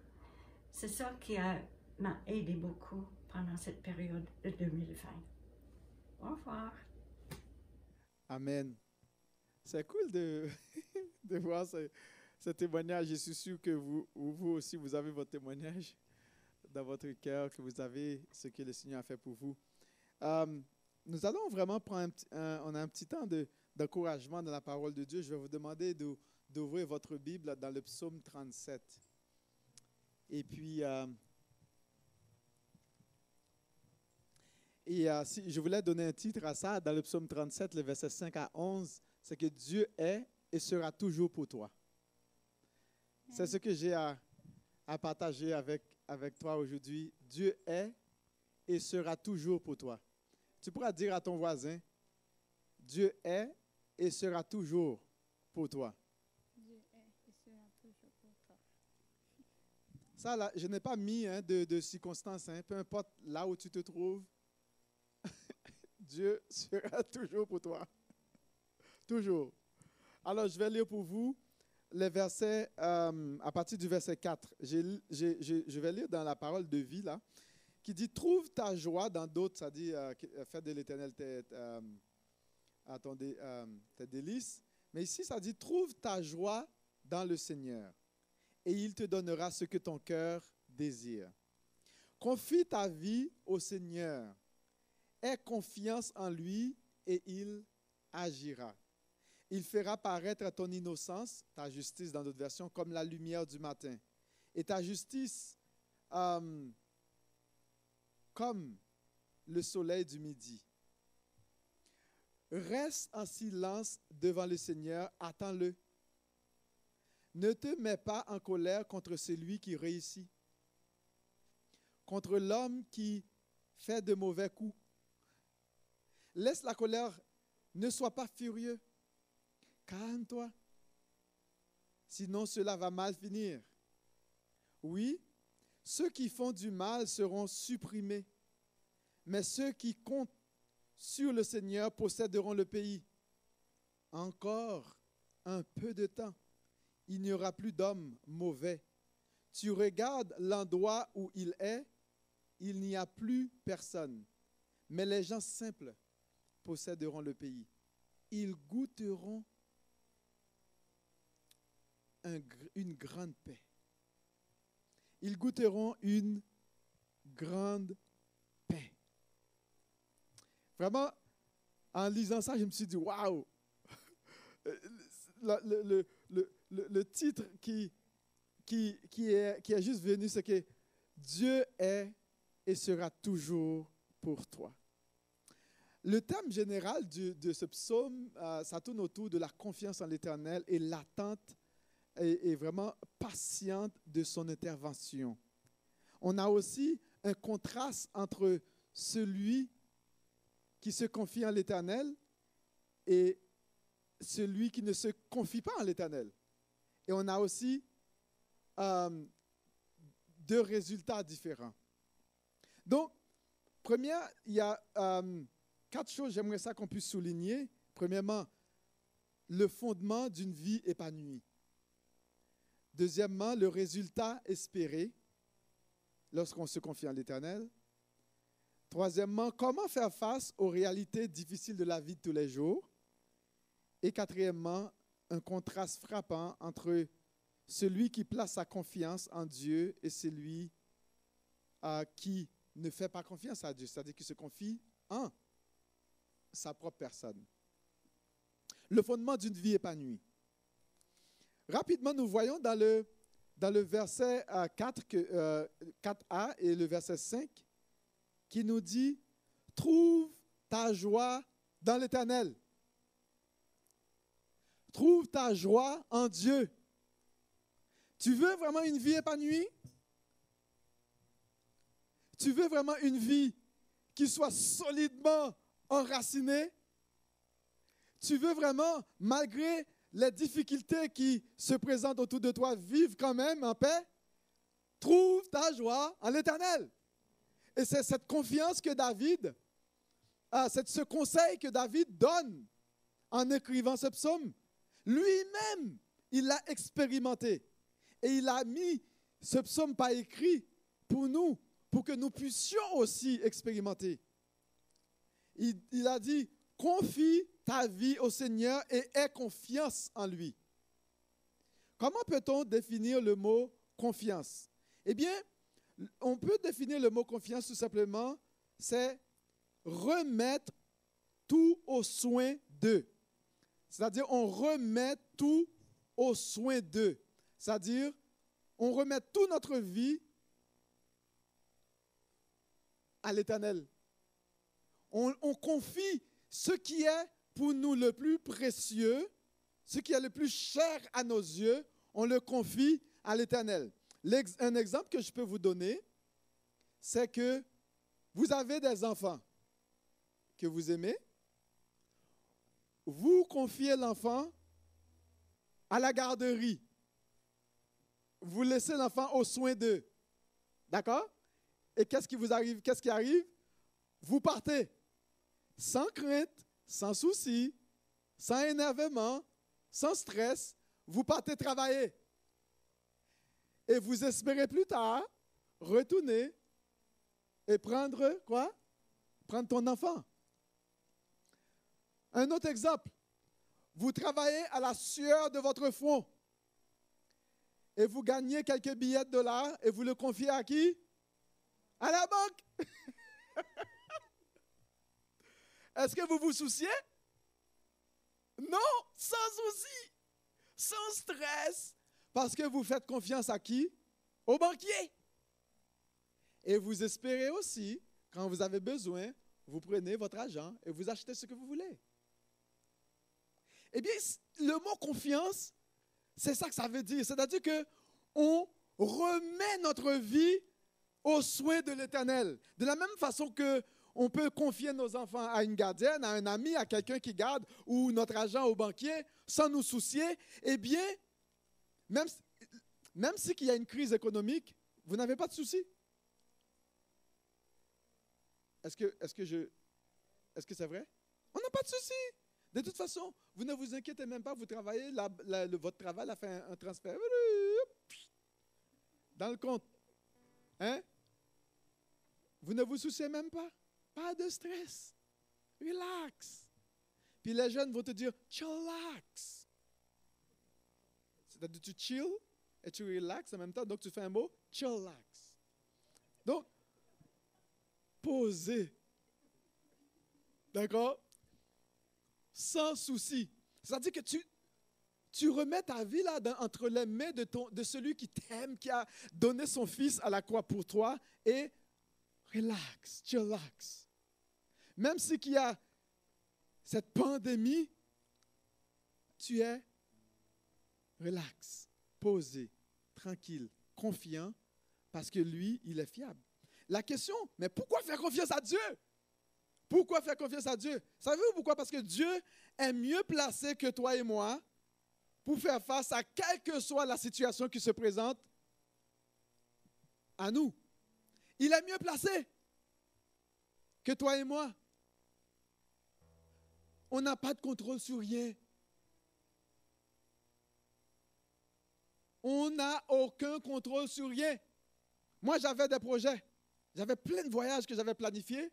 C'est ça qui m'a aidé beaucoup pendant cette période de 2020. Au revoir. Amen. C'est cool de voir ce témoignage. Je suis sûr que vous aussi, vous avez votre témoignage dans votre cœur, que vous avez ce que le Seigneur a fait pour vous. Nous allons vraiment prendre on a un petit temps d'encouragement dans la parole de Dieu. Je vais vous demander d'ouvrir votre Bible dans le psaume 37. Et puis, si je voulais donner un titre à ça, dans le psaume 37, le verset 5 à 11, c'est que Dieu est et sera toujours pour toi. C'est ce que j'ai à partager avec toi aujourd'hui. Dieu est et sera toujours pour toi. Tu pourras dire à ton voisin, Dieu est et sera toujours pour toi. Dieu est et sera toujours pour toi. Ça, là, je n'ai pas mis de circonstances, peu importe là où tu te trouves, Dieu sera toujours pour toi. Toujours. Alors, je vais lire pour vous les versets, à partir du verset 4. Je vais lire dans la parole de vie, là, qui dit « Trouve ta joie dans d'autres », ça dit « Fais de l'Éternel tes délices ». Mais ici, ça dit « Trouve ta joie dans le Seigneur, et il te donnera ce que ton cœur désire. Confie ta vie au Seigneur, aie confiance en lui, et il agira. Il fera paraître ton innocence, ta justice dans d'autres versions, comme la lumière du matin, et ta justice comme le soleil du midi. Reste en silence devant le Seigneur, attends-le. Ne te mets pas en colère contre celui qui réussit, contre l'homme qui fait de mauvais coups. Laisse la colère, ne sois pas furieux. Calme-toi, sinon cela va mal finir. Oui, ceux qui font du mal seront supprimés, mais ceux qui comptent sur le Seigneur posséderont le pays. Encore un peu de temps, il n'y aura plus d'hommes mauvais. Tu regardes l'endroit où il est, il n'y a plus personne. Mais les gens simples posséderont le pays. Ils goûteront une grande paix. Ils goûteront une grande paix. Vraiment, en lisant ça, je me suis dit, waouh! Le titre qui est juste venu, c'est que Dieu est et sera toujours pour toi. le thème général de ce psaume, ça tourne autour de la confiance en l'Éternel et l'attente et vraiment patiente de son intervention. On a aussi un contraste entre celui qui se confie en l'Éternel et celui qui ne se confie pas en l'Éternel. Et on a aussi deux résultats différents. Donc, première, il y a 4 choses, j'aimerais ça qu'on puisse souligner. Premièrement, le fondement d'une vie épanouie. Deuxièmement, le résultat espéré lorsqu'on se confie en l'Éternel. Troisièmement, comment faire face aux réalités difficiles de la vie de tous les jours. Et quatrièmement, un contraste frappant entre celui qui place sa confiance en Dieu et celui qui ne fait pas confiance à Dieu, c'est-à-dire qui se confie en sa propre personne. Le fondement d'une vie épanouie. Rapidement, nous voyons dans le verset 4a et le verset 5 qui nous dit « Trouve ta joie dans l'Éternel. Trouve ta joie en Dieu. » Tu veux vraiment une vie épanouie? Tu veux vraiment une vie qui soit solidement enracinée? Tu veux vraiment, malgré les difficultés qui se présentent autour de toi, vivre quand même en paix? Trouve ta joie en l'Éternel. Et c'est cette confiance que David, ce conseil que David donne en écrivant ce psaume. Lui-même, il l'a expérimenté. Et il a mis ce psaume par écrit pour nous, pour que nous puissions aussi expérimenter. Il a dit, confie ta vie au Seigneur et aie confiance en lui. Comment peut-on définir le mot confiance? Eh bien, on peut définir le mot confiance tout simplement, c'est remettre tout aux soins d'eux. C'est-à-dire, on remet tout aux soins d'eux. C'est-à-dire, on remet toute notre vie à l'Éternel. On confie ce qui est pour nous le plus précieux, ce qui est le plus cher à nos yeux, on le confie à l'Éternel. Un exemple que je peux vous donner, c'est que vous avez des enfants que vous aimez, vous confiez l'enfant à la garderie. Vous laissez l'enfant aux soins d'eux. D'accord? Et qu'est-ce qui vous arrive? Qu'est-ce qui arrive? Vous partez sans crainte, sans souci, sans énervement, sans stress. Vous partez travailler. Et vous espérez plus tard retourner et prendre quoi? Prendre ton enfant. Un autre exemple. Vous travaillez à la sueur de votre front. Et vous gagnez quelques billets de dollars et vous le confiez à qui? À la banque. Est-ce que vous vous souciez? Non, sans souci, sans stress, parce que vous faites confiance à qui? Au banquier. Et vous espérez aussi, quand vous avez besoin, vous prenez votre argent et vous achetez ce que vous voulez. Eh bien, le mot confiance, c'est ça que ça veut dire. C'est-à-dire qu'on remet notre vie aux soins de l'Éternel. De la même façon qu'on peut confier nos enfants à une gardienne, à un ami, à quelqu'un qui garde, ou notre argent au banquier, sans nous soucier, eh bien, même si il y a une crise économique, vous n'avez pas de souci. Est-ce que c'est vrai? On n'a pas de souci. De toute façon, vous ne vous inquiétez même pas, vous travaillez, votre travail a fait un transfert dans le compte. Hein? Vous ne vous souciez même pas. Pas de stress. Relax. Puis les jeunes vont te dire, chillax. C'est-à-dire tu chill et tu relaxes en même temps, donc tu fais un mot, chillax. Donc, poser. D'accord? Sans souci. C'est-à-dire que tu remets ta vie là entre les mains de celui qui t'aime, qui a donné son fils à la croix pour toi, et relax, chillax. Même si il y a cette pandémie, tu es relax, posé, tranquille, confiant, parce que lui, il est fiable. La question, mais pourquoi faire confiance à Dieu? Pourquoi faire confiance à Dieu? Savez-vous pourquoi? Parce que Dieu est mieux placé que toi et moi pour faire face à quelle que soit la situation qui se présente à nous. Il est mieux placé que toi et moi. On n'a pas de contrôle sur rien. On n'a aucun contrôle sur rien. Moi, j'avais des projets. J'avais plein de voyages que j'avais planifiés.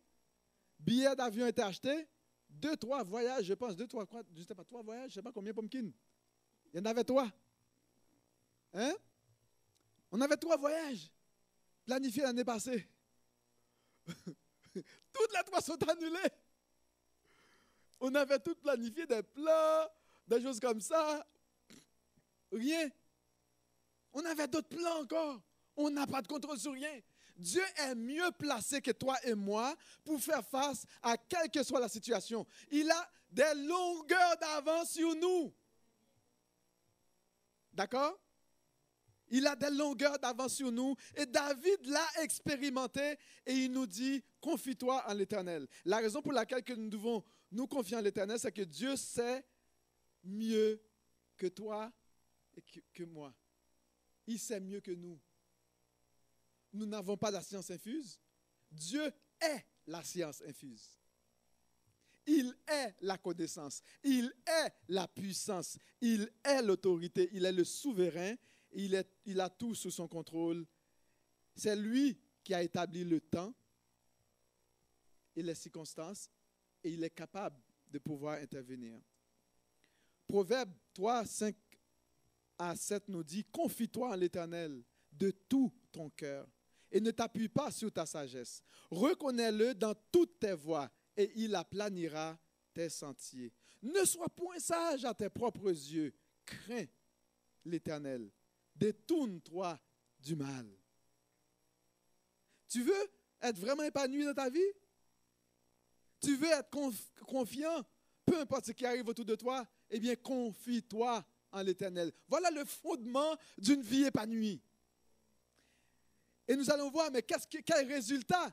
Billets d'avion étaient achetés. 2, 3 voyages, je pense. 2, 3, je ne sais pas, 3 voyages, je ne sais pas combien pumpkin. Il y en avait 3. Hein? On avait 3 voyages planifiés l'année passée. Toutes les 3 sont annulées. On avait tout planifié, des plans, des choses comme ça. Rien. On avait d'autres plans encore. On n'a pas de contrôle sur rien. Dieu est mieux placé que toi et moi pour faire face à quelle que soit la situation. Il a des longueurs d'avance sur nous. D'accord? Il a des longueurs d'avance sur nous. Et David l'a expérimenté et il nous dit, confie-toi en l'Éternel. La raison pour laquelle que nous devons nous confier en l'Éternel, c'est que Dieu sait mieux que toi et que moi. Il sait mieux que nous. Nous n'avons pas la science infuse. Dieu est la science infuse. Il est la connaissance. Il est la puissance. Il est l'autorité. Il est le souverain. Il a tout sous son contrôle. C'est lui qui a établi le temps et les circonstances et il est capable de pouvoir intervenir. Proverbe 3, 5 à 7 nous dit « Confie-toi en l'Éternel de tout ton cœur et ne t'appuie pas sur ta sagesse. Reconnais-le dans toutes tes voies et il aplanira tes sentiers. Ne sois point sage à tes propres yeux. Crains l'Éternel. Détourne-toi du mal. » Tu veux être vraiment épanoui dans ta vie? Tu veux être confiant, peu importe ce qui arrive autour de toi, eh bien, confie-toi en l'Éternel. Voilà le fondement d'une vie épanouie. Et nous allons voir, mais quel résultat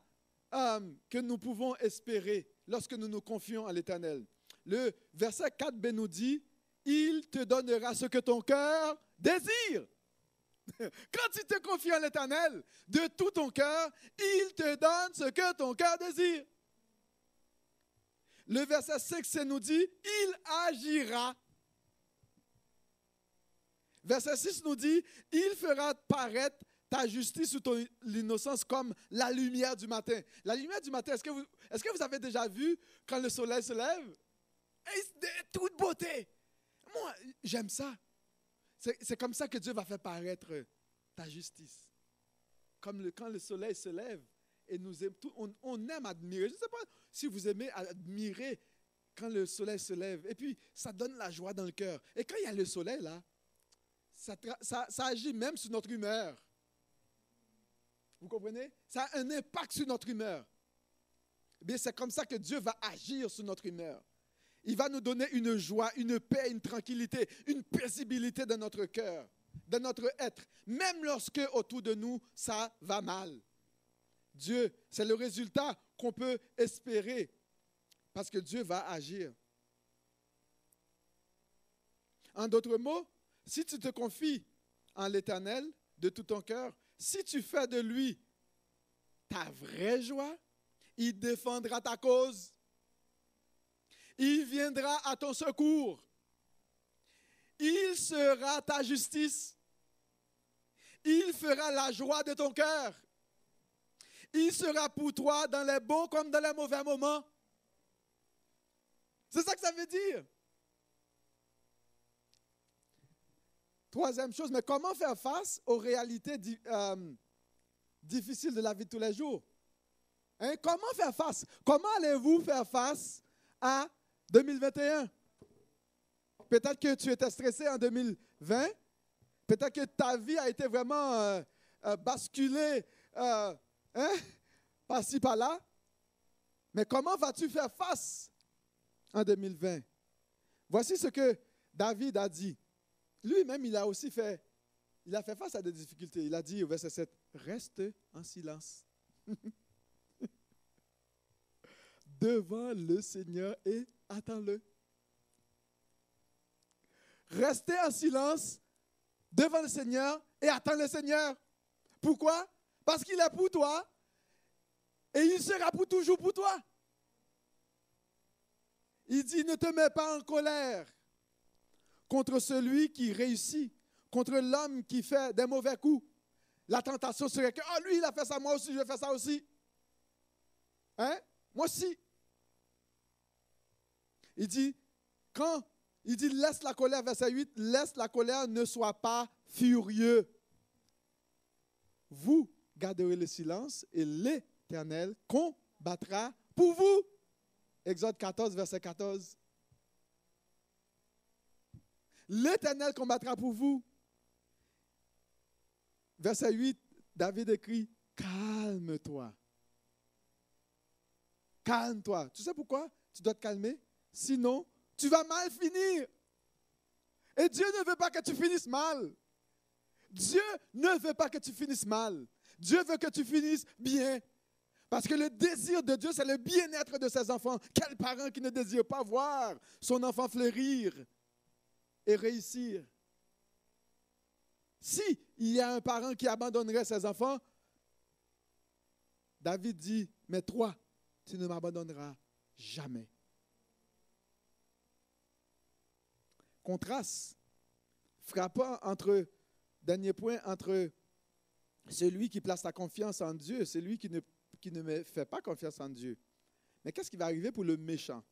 que nous pouvons espérer lorsque nous nous confions en l'Éternel. Le verset 4b nous dit, « Il te donnera ce que ton cœur désire. » Quand tu te confies en l'Éternel, de tout ton cœur, il te donne ce que ton cœur désire. Le verset 6 nous dit, il agira. Verset 6 nous dit, il fera paraître ta justice ou ton innocence comme la lumière du matin. La lumière du matin, est-ce que vous avez déjà vu quand le soleil se lève? De toute beauté. Moi, j'aime ça. C'est comme ça que Dieu va faire paraître ta justice. Comme quand le soleil se lève et on aime admirer. Je ne sais pas si vous aimez admirer quand le soleil se lève. Et puis, ça donne la joie dans le cœur. Et quand il y a le soleil, là, ça agit même sur notre humeur. Vous comprenez? Ça a un impact sur notre humeur. Eh bien, c'est comme ça que Dieu va agir sur notre humeur. Il va nous donner une joie, une paix, une tranquillité, une paisibilité dans notre cœur, dans notre être, même lorsque autour de nous, ça va mal. Dieu, c'est le résultat qu'on peut espérer parce que Dieu va agir. En d'autres mots, si tu te confies en l'Éternel de tout ton cœur, si tu fais de lui ta vraie joie, il défendra ta cause. Il viendra à ton secours. Il sera ta justice. Il fera la joie de ton cœur. Il sera pour toi dans les bons comme dans les mauvais moments. C'est ça que ça veut dire. Troisième chose, mais comment faire face aux réalités difficiles de la vie de tous les jours? Hein? Comment faire face? Comment allez-vous faire face à 2021? Peut-être que tu étais stressé en 2020. Peut-être que ta vie a été vraiment basculée par-ci, par-là. Mais comment vas-tu faire face en 2020. Voici ce que David a dit. Lui-même, il a fait face à des difficultés. Il a dit au verset 7, « Reste en silence devant le Seigneur et attends-le. » Restez en silence devant le Seigneur et attends le Seigneur. Pourquoi? Parce qu'il est pour toi et il sera pour toujours pour toi. Il dit, ne te mets pas en colère contre celui qui réussit, contre l'homme qui fait des mauvais coups. La tentation serait que, ah, lui, il a fait ça, moi aussi, je vais faire ça aussi. Hein? Moi aussi. Il dit, laisse la colère, verset 8, laisse la colère, ne sois pas furieux. Vous garderez le silence et l'Éternel combattra pour vous. Exode 14, verset 14. L'Éternel combattra pour vous. Verset 8, David écrit, calme-toi. Calme-toi. Tu sais pourquoi tu dois te calmer? Sinon, tu vas mal finir. Et Dieu ne veut pas que tu finisses mal. Dieu ne veut pas que tu finisses mal. Dieu veut que tu finisses bien. Parce que le désir de Dieu, c'est le bien-être de ses enfants. Quel parent qui ne désire pas voir son enfant fleurir et réussir? Si il y a un parent qui abandonnerait ses enfants, David dit, mais toi, tu ne m'abandonneras jamais. Contraste frappant dernier point, entre celui qui place sa confiance en Dieu et celui qui ne fait pas confiance en Dieu. Mais qu'est-ce qui va arriver pour le méchant?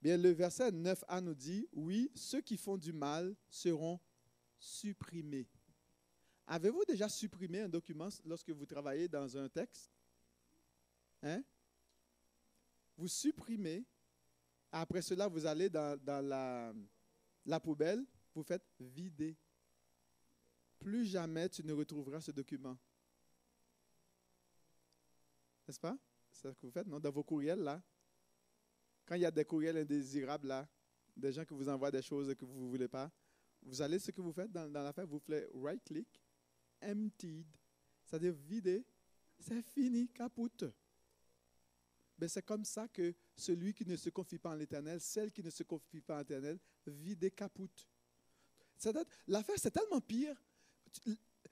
Bien, le verset 9a nous dit, oui, ceux qui font du mal seront supprimés. Avez-vous déjà supprimé un document lorsque vous travaillez dans un texte? Hein? Vous supprimez, après cela, vous allez dans la poubelle, vous faites vider. Plus jamais tu ne retrouveras ce document. N'est-ce pas? C'est ce que vous faites, non? Dans vos courriels, là. Quand il y a des courriels indésirables, là, des gens qui vous envoient des choses que vous ne voulez pas, vous allez, ce que vous faites dans l'affaire, vous faites right-click, emptied, c'est-à-dire vider, c'est fini, capote. Mais c'est comme ça que celui qui ne se confie pas en l'Éternel, celle qui ne se confie pas en l'Éternel, vide, capote. L'affaire, c'est tellement pire.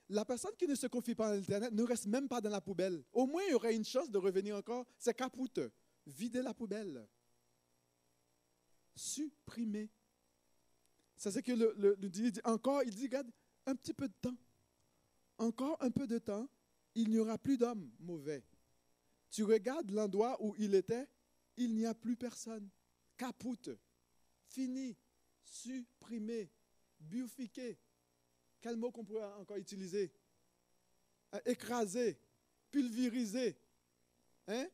La personne qui ne se confie pas en l'Éternel ne reste même pas dans la poubelle. Au moins, il y aurait une chance de revenir encore. C'est capote. Vider la poubelle. Supprimer. C'est ce que le dit encore. Il dit, regarde, un petit peu de temps. Encore un peu de temps, il n'y aura plus d'hommes mauvais. Tu regardes l'endroit où il était, il n'y a plus personne. Capote. Fini. Supprimer. Bifurquer. Quel mot qu'on pourrait encore utiliser? Écraser, pulvériser, hein?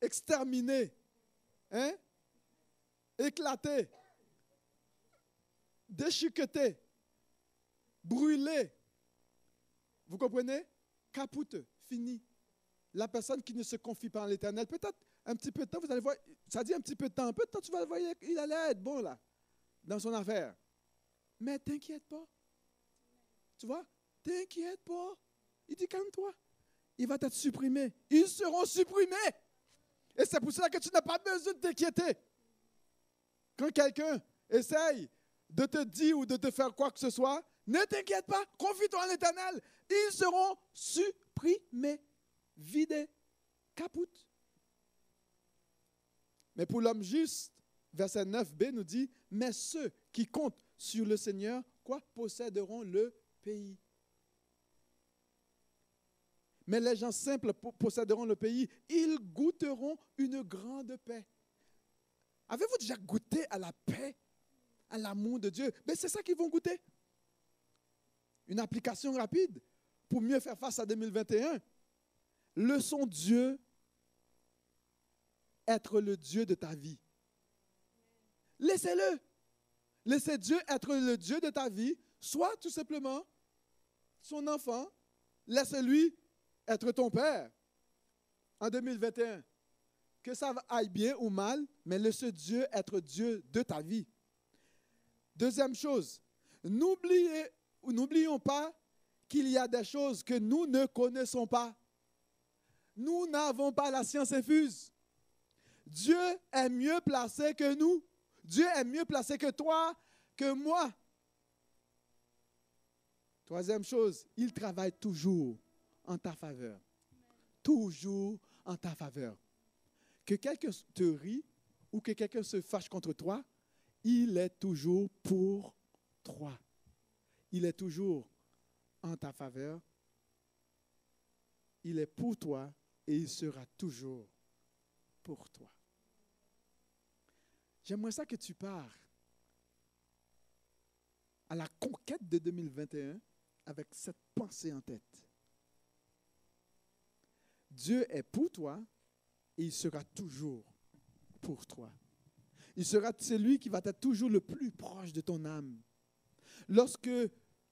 Exterminer, hein? Éclater, déchiqueter, brûler. Vous comprenez? Capote, fini. La personne qui ne se confie pas en l'Éternel, peut-être un petit peu de temps, vous allez voir, ça dit un petit peu de temps, tu vas le voir, il allait être bon là, dans son affaire. Mais t'inquiète pas. Tu vois? T'inquiète pas. Il dit, calme-toi. Il va t'être supprimé. Ils seront supprimés. Et c'est pour cela que tu n'as pas besoin de t'inquiéter. Quand quelqu'un essaye de te dire ou de te faire quoi que ce soit, ne t'inquiète pas. Confie-toi en l'Éternel. Ils seront supprimés. Vidés. Capote. Mais pour l'homme juste, verset 9b nous dit, mais ceux qui comptent sur le Seigneur, quoi? Posséderont le pays. Mais les gens simples posséderont le pays. Ils goûteront une grande paix. Avez-vous déjà goûté à la paix, à l'amour de Dieu? Mais c'est ça qu'ils vont goûter. Une application rapide pour mieux faire face à 2021. Laissons Dieu être le Dieu de ta vie. Laissez-le. Laissez Dieu être le Dieu de ta vie. Soit tout simplement son enfant, laisse-lui être ton père en 2021. que ça aille bien ou mal, mais laisse Dieu être Dieu de ta vie. Deuxième chose, n'oublions pas qu'il y a des choses que nous ne connaissons pas. Nous n'avons pas la science infuse. Dieu est mieux placé que nous. Dieu est mieux placé que toi, que moi. Troisième chose, il travaille toujours en ta faveur. Toujours en ta faveur. Que quelqu'un te rie ou que quelqu'un se fâche contre toi, il est toujours pour toi. Il est toujours en ta faveur. Il est pour toi et il sera toujours pour toi. J'aimerais ça que tu pars à la conquête de 2021 avec cette pensée en tête. Dieu est pour toi et il sera toujours pour toi. Il sera celui qui va être toujours le plus proche de ton âme. Lorsque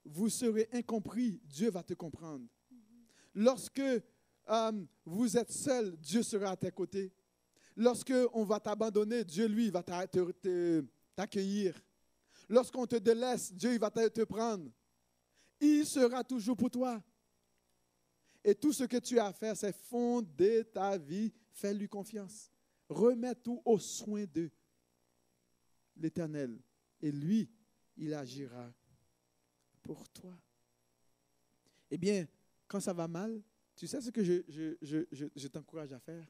vous serez incompris, Dieu va te comprendre. Lorsque vous êtes seul, Dieu sera à tes côtés. Lorsque on va t'abandonner, Dieu, lui, va t'accueillir. Lorsqu'on te délaisse, Dieu il va te prendre. Il sera toujours pour toi. Et tout ce que tu as à faire, c'est fonder ta vie. Fais-lui confiance. Remets tout aux soins de l'Éternel. Et lui, il agira pour toi. Eh bien, quand ça va mal, tu sais ce que je t'encourage à faire?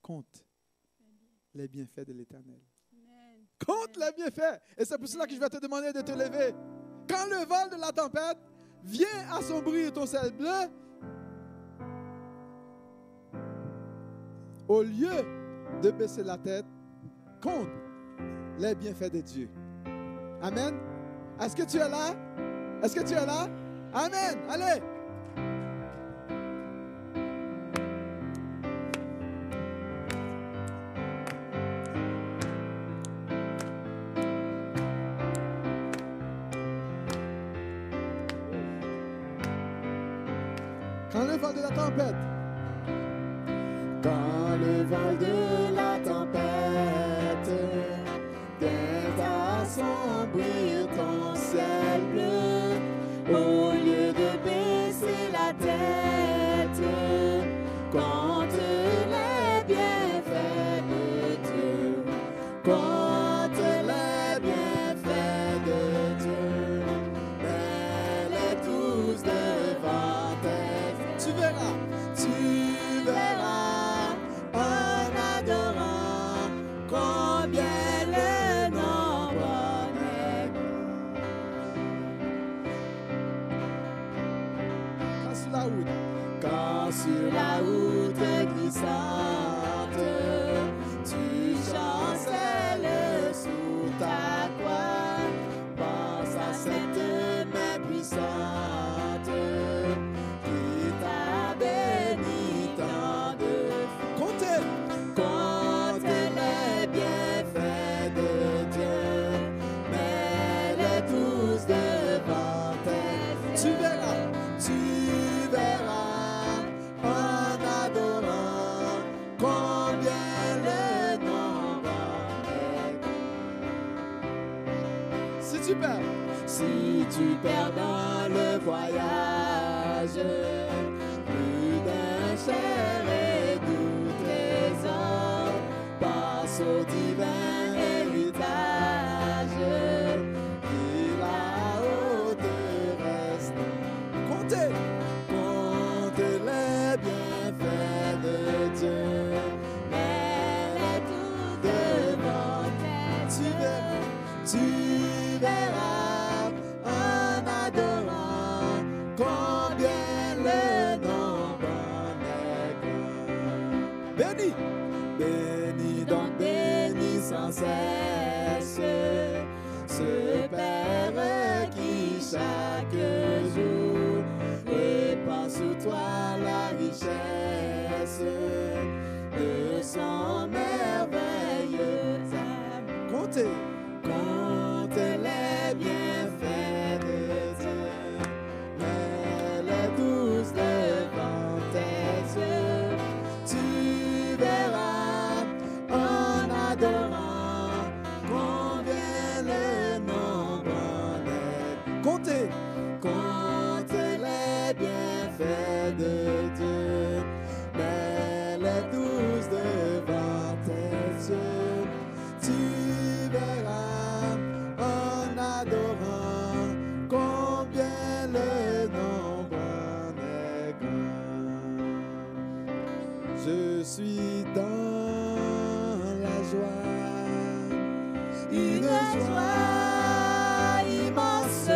Compte les bienfaits de l'Éternel. Compte les bienfaits. Et c'est pour cela que je vais te demander de te lever. Quand le vent de la tempête vient assombrir ton ciel bleu, au lieu de baisser la tête, compte les bienfaits de Dieu. Amen. Est-ce que tu es là? Est-ce que tu es là? Amen. Allez. Quand le vent de la tempête, quand le vent de la tempête vient assombrir ton ciel bleu, au lieu de baisser la tête, compte les bienfaits de Dieu, compte les bienfaits de Dieu, mets-les tous devant tes. Tu verras. Tu verras en adorant combien le nombre est grand. Quand sur la route, Quand sur la route glissante, tu chancelles sous ta croix, pense à cette main puissante qui t'a béni tant de fois. comptez. Compte les bienfaits de Dieu, mets-les tous devant tes. Tu verras. Tu verras en adorant combien le nombre est grand. Si tu perds, Si tu perds dans le voyage, plus d'un cher et doux trésor, passe au divin héritage, qui là-haut te reste. comptez. Compte les bienfaits de Dieu, mets-les tous devant tes. Tu verras en adorant combien le nombre est grand. Béni. Bénis donc, bénis sans cesse ce Père qui chaque jour répand sous toi la richesse de son merveilleux amour. Comptez. Compte les bienfaits de Dieu, mets-les tous devant tes yeux. Tu verras fait de Dieu, mais les douze devant tes yeux, tu verras en adorant combien le nombre en est grand. Je suis dans la joie, une joie immense.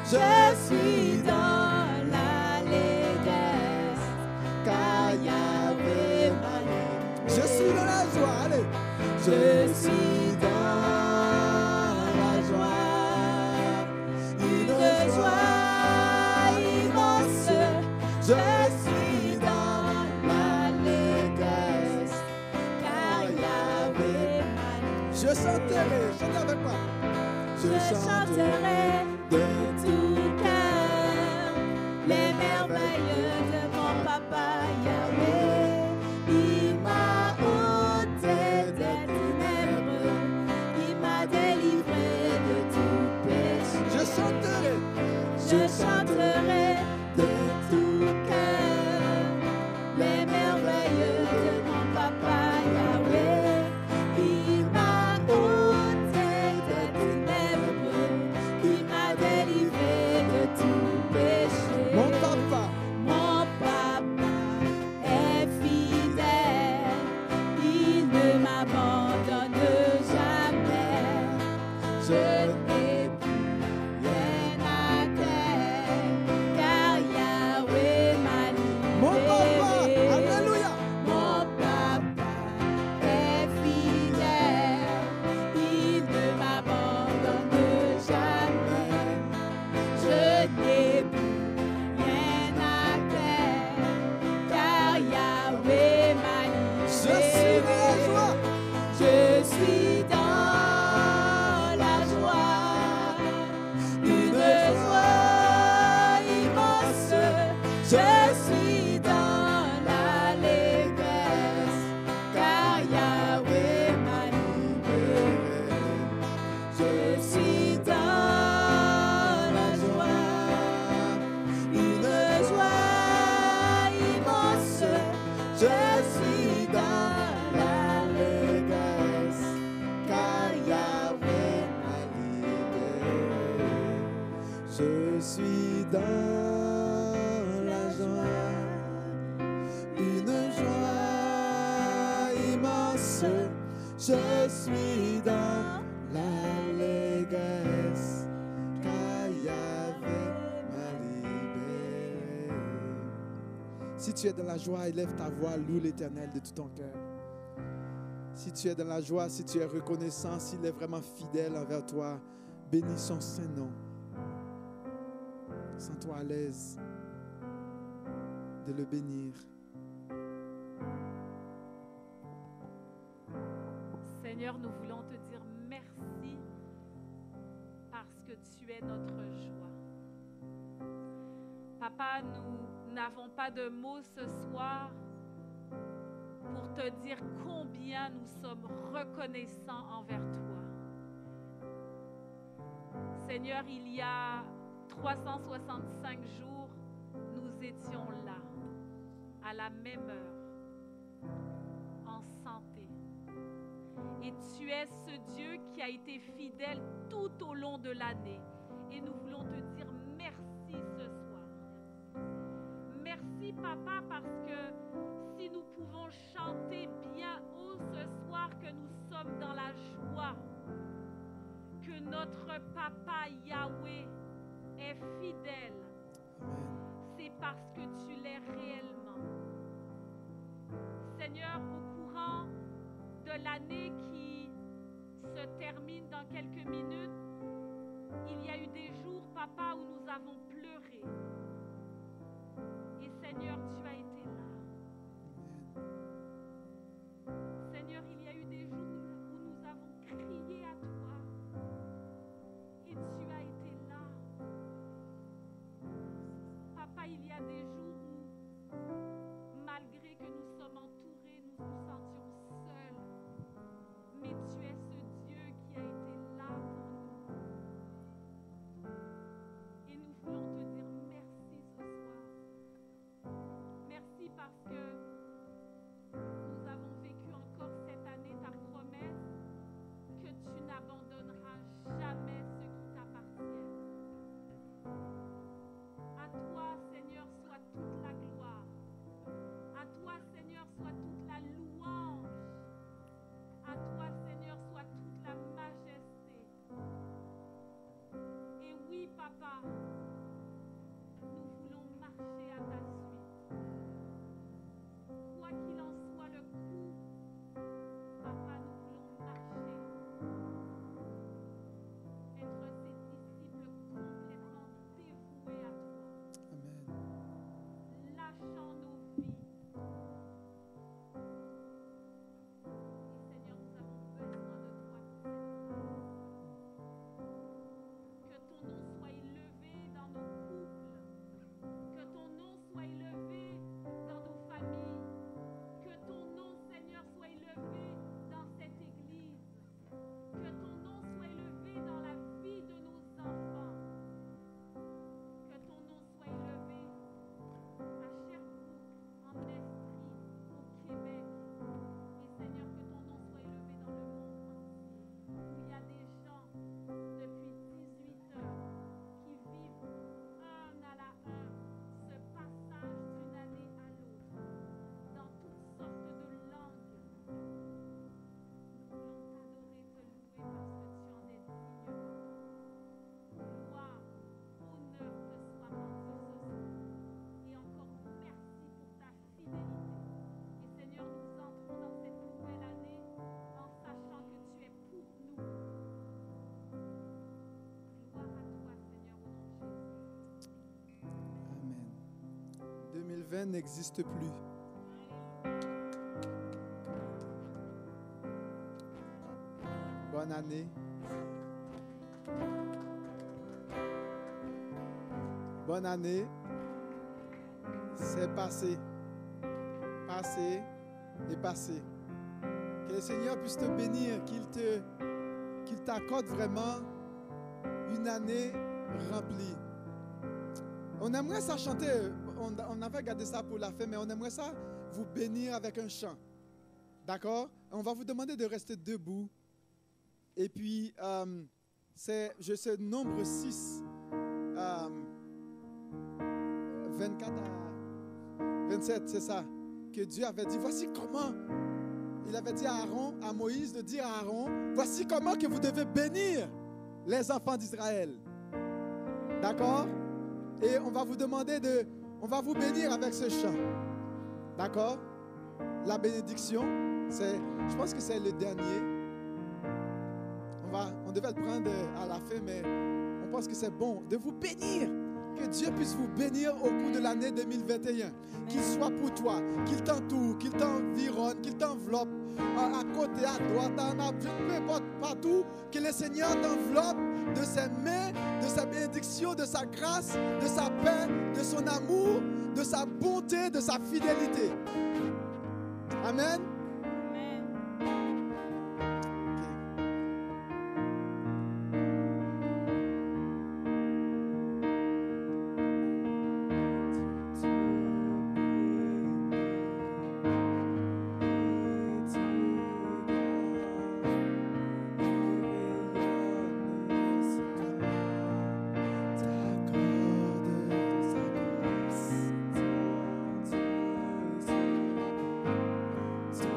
Je suis dans l'allégresse, car Yahweh m'a livré. Je suis dans la joie, allez. Je suis dans la joie, une joie immense. Je suis dans l'allégresse, car Yahweh m'a livré. Je chanterai, chantez avec moi. Je chanterai de tout cœur les merveilles de mon papa Yahweh. Il m'a ôté des ténèbres, il m'a délivré de tout péché. Je chanterai de tout cœur les merveilles de mon papa Yahweh. Il m'a ôté des ténèbres, il m'a délivré de tout péché. Mon papa est fidèle, il ne m'abandonne jamais. Je n'ai plus rien à craindre, car Yahweh m'a livré. Mon papa, alléluia. Mon papa est fidèle, il ne m'abandonne jamais. Je n'ai plus rien à craindre, car Yahweh m'a livré. Je suis dans la joie. Je suis dans la joie, une joie immense. Je suis dans l'allégresse, car Yahweh m'a livré. Je suis dans la joie, une joie immense. Je suis dans l'allégresse, car Yahweh m'a livré. Je suis dans la joie, une joie immense. Je suis dans l'allégresse, car Yahweh m'a libéré. Si tu es dans la joie, élève ta voix, loue l'Éternel de tout ton cœur. Si tu es dans la joie, si tu es reconnaissant, s'il est vraiment fidèle envers toi, bénis son saint nom. Sens-toi à l'aise de le bénir. Seigneur, nous voulons te dire merci parce que tu es notre joie. Papa, nous n'avons pas de mots ce soir pour te dire combien nous sommes reconnaissants envers toi. Seigneur, il y a 365 jours, nous étions là, à la même heure, en santé. Et tu es ce Dieu qui a été fidèle tout au long de l'année. Et nous voulons te dire merci ce soir. Merci, Papa, parce que si nous pouvons chanter bien haut ce soir que nous sommes dans la joie, que notre Papa Yahweh est fidèle, c'est parce que tu l'es réellement. Seigneur, au courant de l'année qui se termine dans quelques minutes, il y a eu des jours, Papa, où nous avons pleuré. Et Seigneur, tu as été là. Seigneur, il y a eu des jours où nous avons crié à toi. Et tu as été là. Papa, il y a des jours où, malgré que nous sommes entourés, nous nous sentions seuls. Mais tu es ce Dieu qui a été là pour nous. Et nous voulons 2020 n'existe plus. Bonne année. Bonne année. C'est passé. Passé et passé. Que le Seigneur puisse te bénir, qu'il t'accorde vraiment une année remplie. On aimerait ça chanter, on avait gardé ça pour la fin, mais on aimerait ça vous bénir avec un chant. D'accord? On va vous demander de rester debout. Et puis, je sais, nombre 6, 24 à 27, c'est ça, que Dieu avait dit, voici comment, il avait dit à Aaron, à Moïse de dire à Aaron, voici comment que vous devez bénir les enfants d'Israël. D'accord? Et on va vous demander on va vous bénir avec ce chant. D'accord? La bénédiction, je pense que c'est le dernier. On devait le prendre à la fin, mais on pense que c'est bon de vous bénir. Que Dieu puisse vous bénir au cours de l'année 2021. Qu'il soit pour toi, qu'il t'entoure, qu'il t'environne, qu'il t'enveloppe à côté, à droite, en avant, peu importe, partout. Que le Seigneur t'enveloppe de ses mains, de sa bénédiction, de sa grâce, de sa paix, de son amour, de sa bonté, de sa fidélité. Amen. T'accordes sa grâce,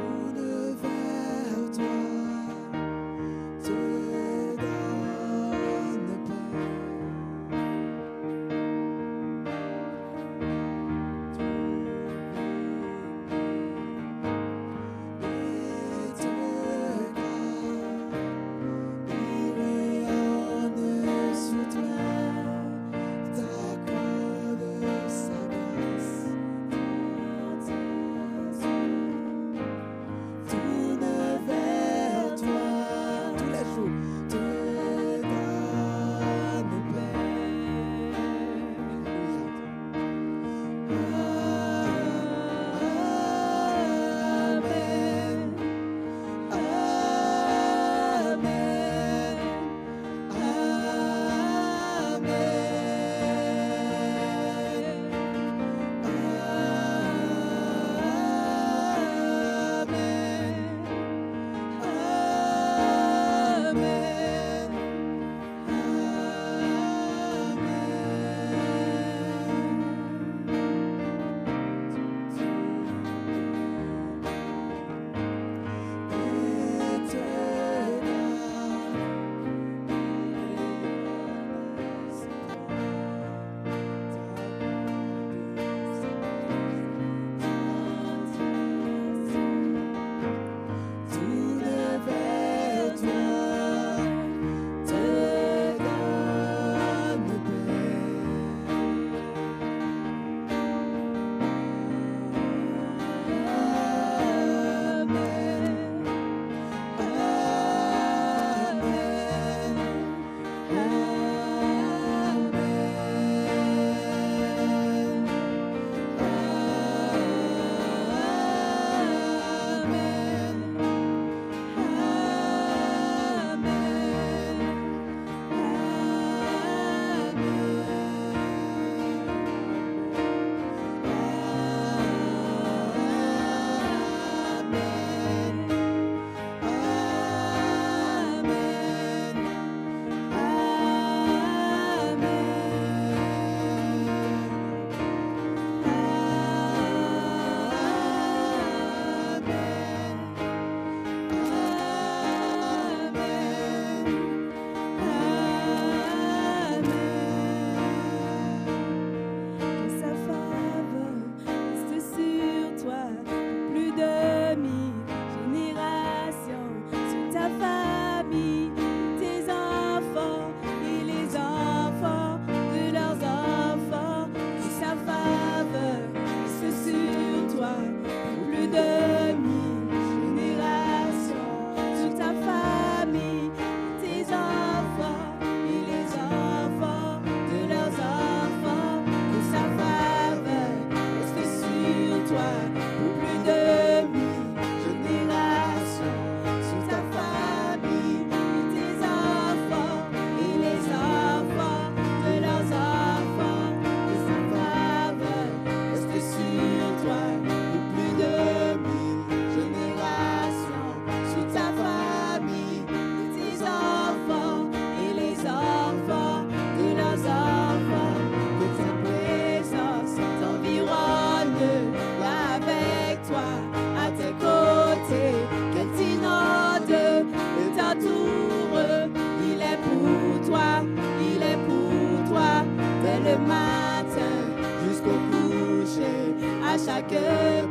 chaque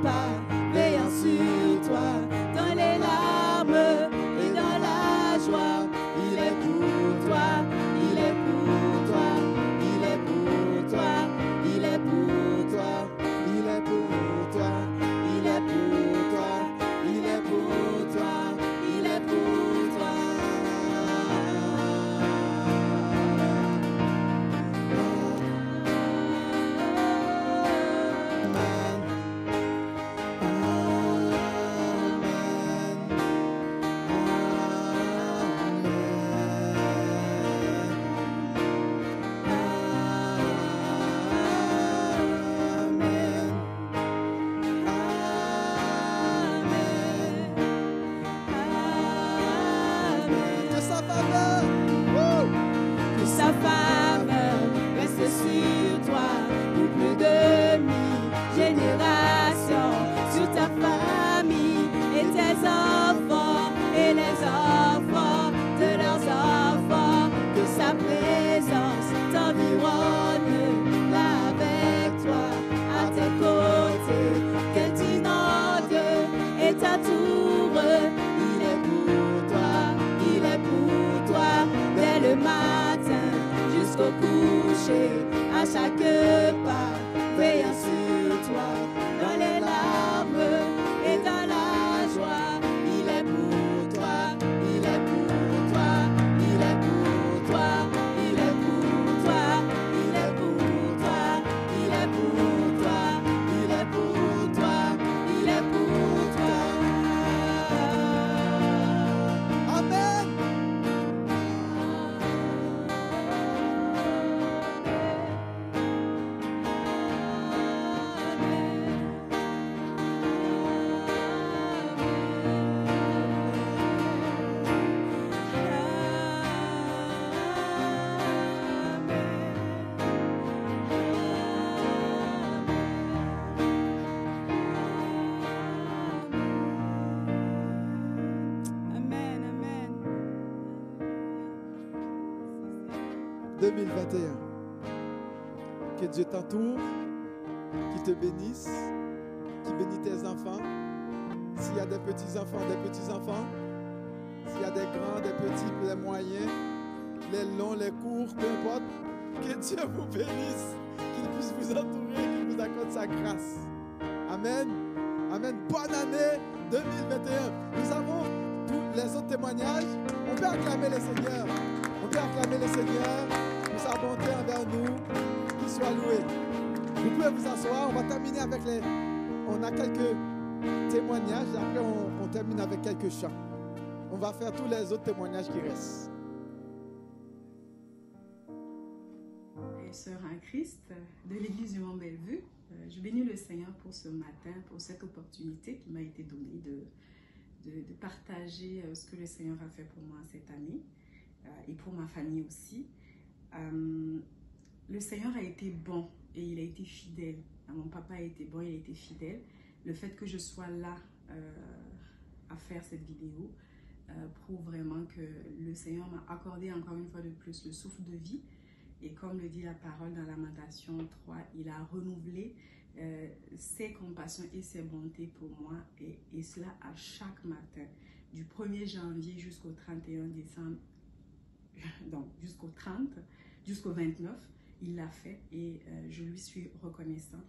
pas, veillant sur toi, dans les larmes et dans la joie. Il est pour toi, il est pour toi, il est pour toi, il est pour toi, Il est pour toi, il est pour toi, il est pour toi, il est pour toi. de sa faveur. Que sa faveur reste sur toi pour plus de 1000 générations, sur ta famille et tes enfants et les enfants de leurs enfants. Que sa présence t'environne là avec toi, à tes côtés, qu'elle t'inonde et t'entoure. Il est pour toi, il est pour toi, dès le matin jusqu'au coucher, à chaque pas, veillant sur toi, dans les larmes et dans la joie. Il est pour toi, il est pour toi, il est pour toi, il est pour toi, il est pour toi, il est pour toi, il est pour toi, il est pour toi. Amen. Amen, amen. 2021. Que Dieu t'entoure, qu'il te bénisse, qu'il bénisse tes enfants. S'il y a des petits-enfants, s'il y a des grands, des petits, des moyens, les longs, les courts, peu importe, que Dieu vous bénisse, qu'il puisse vous entourer, qu'il vous accorde sa grâce. Amen. Amen. Bonne année 2021. Nous avons tous les autres témoignages. On peut acclamer le Seigneur. On peut acclamer le Seigneur pour sa bonté envers nous. Qu'il soit loué. Vous pouvez vous asseoir. On va terminer avec les... On a quelques témoignages. Et après, on termine avec quelques chants. On va faire tous les autres témoignages qui restent. Et sœur en Christ de l'église du Mont-Bellevue, je bénis le Seigneur pour ce matin, pour cette opportunité qui m'a été donnée de partager ce que le Seigneur a fait pour moi cette année et pour ma famille aussi. Le Seigneur a été bon et il a été fidèle. Mon papa a été bon, il a été fidèle. Le fait que je sois là à faire cette vidéo prouve vraiment que le Seigneur m'a accordé encore une fois de plus le souffle de vie. Et comme le dit la parole dans Lamentation 3, il a renouvelé ses compassions et ses bontés pour moi. Et cela à chaque matin, du 1er janvier jusqu'au 31 décembre, donc jusqu'au 30, jusqu'au 29, il l'a fait et je lui suis reconnaissant.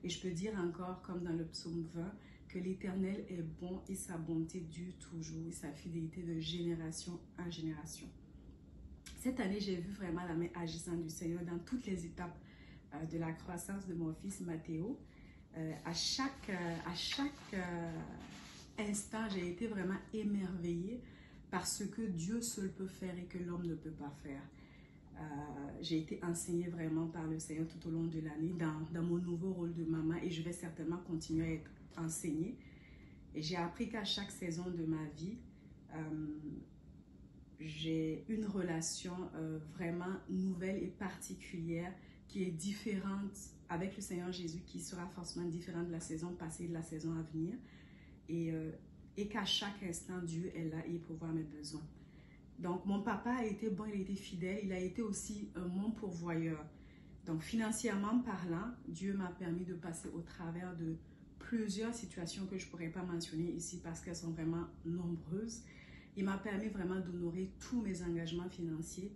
Et je peux dire encore, comme dans le psaume 20, que l'Éternel est bon et sa bonté dure toujours et sa fidélité de génération en génération. Cette année, j'ai vu vraiment la main agissante du Seigneur dans toutes les étapes de la croissance de mon fils Mathéo. À chaque instant, j'ai été vraiment émerveillée par ce que Dieu seul peut faire et que l'homme ne peut pas faire. J'ai été enseignée vraiment par le Seigneur tout au long de l'année dans mon nouveau rôle de maman et je vais certainement continuer à être enseignée. Et j'ai appris qu'à chaque saison de ma vie, j'ai une relation vraiment nouvelle et particulière qui est différente avec le Seigneur Jésus, qui sera forcément différente de la saison passée et de la saison à venir. Et qu'à chaque instant, Dieu est là et il pourvoit mes besoins. Donc, mon papa a été bon, il a été fidèle, il a été aussi mon pourvoyeur. Donc, financièrement parlant, Dieu m'a permis de passer au travers de plusieurs situations que je ne pourrais pas mentionner ici parce qu'elles sont vraiment nombreuses. Il m'a permis vraiment d'honorer tous mes engagements financiers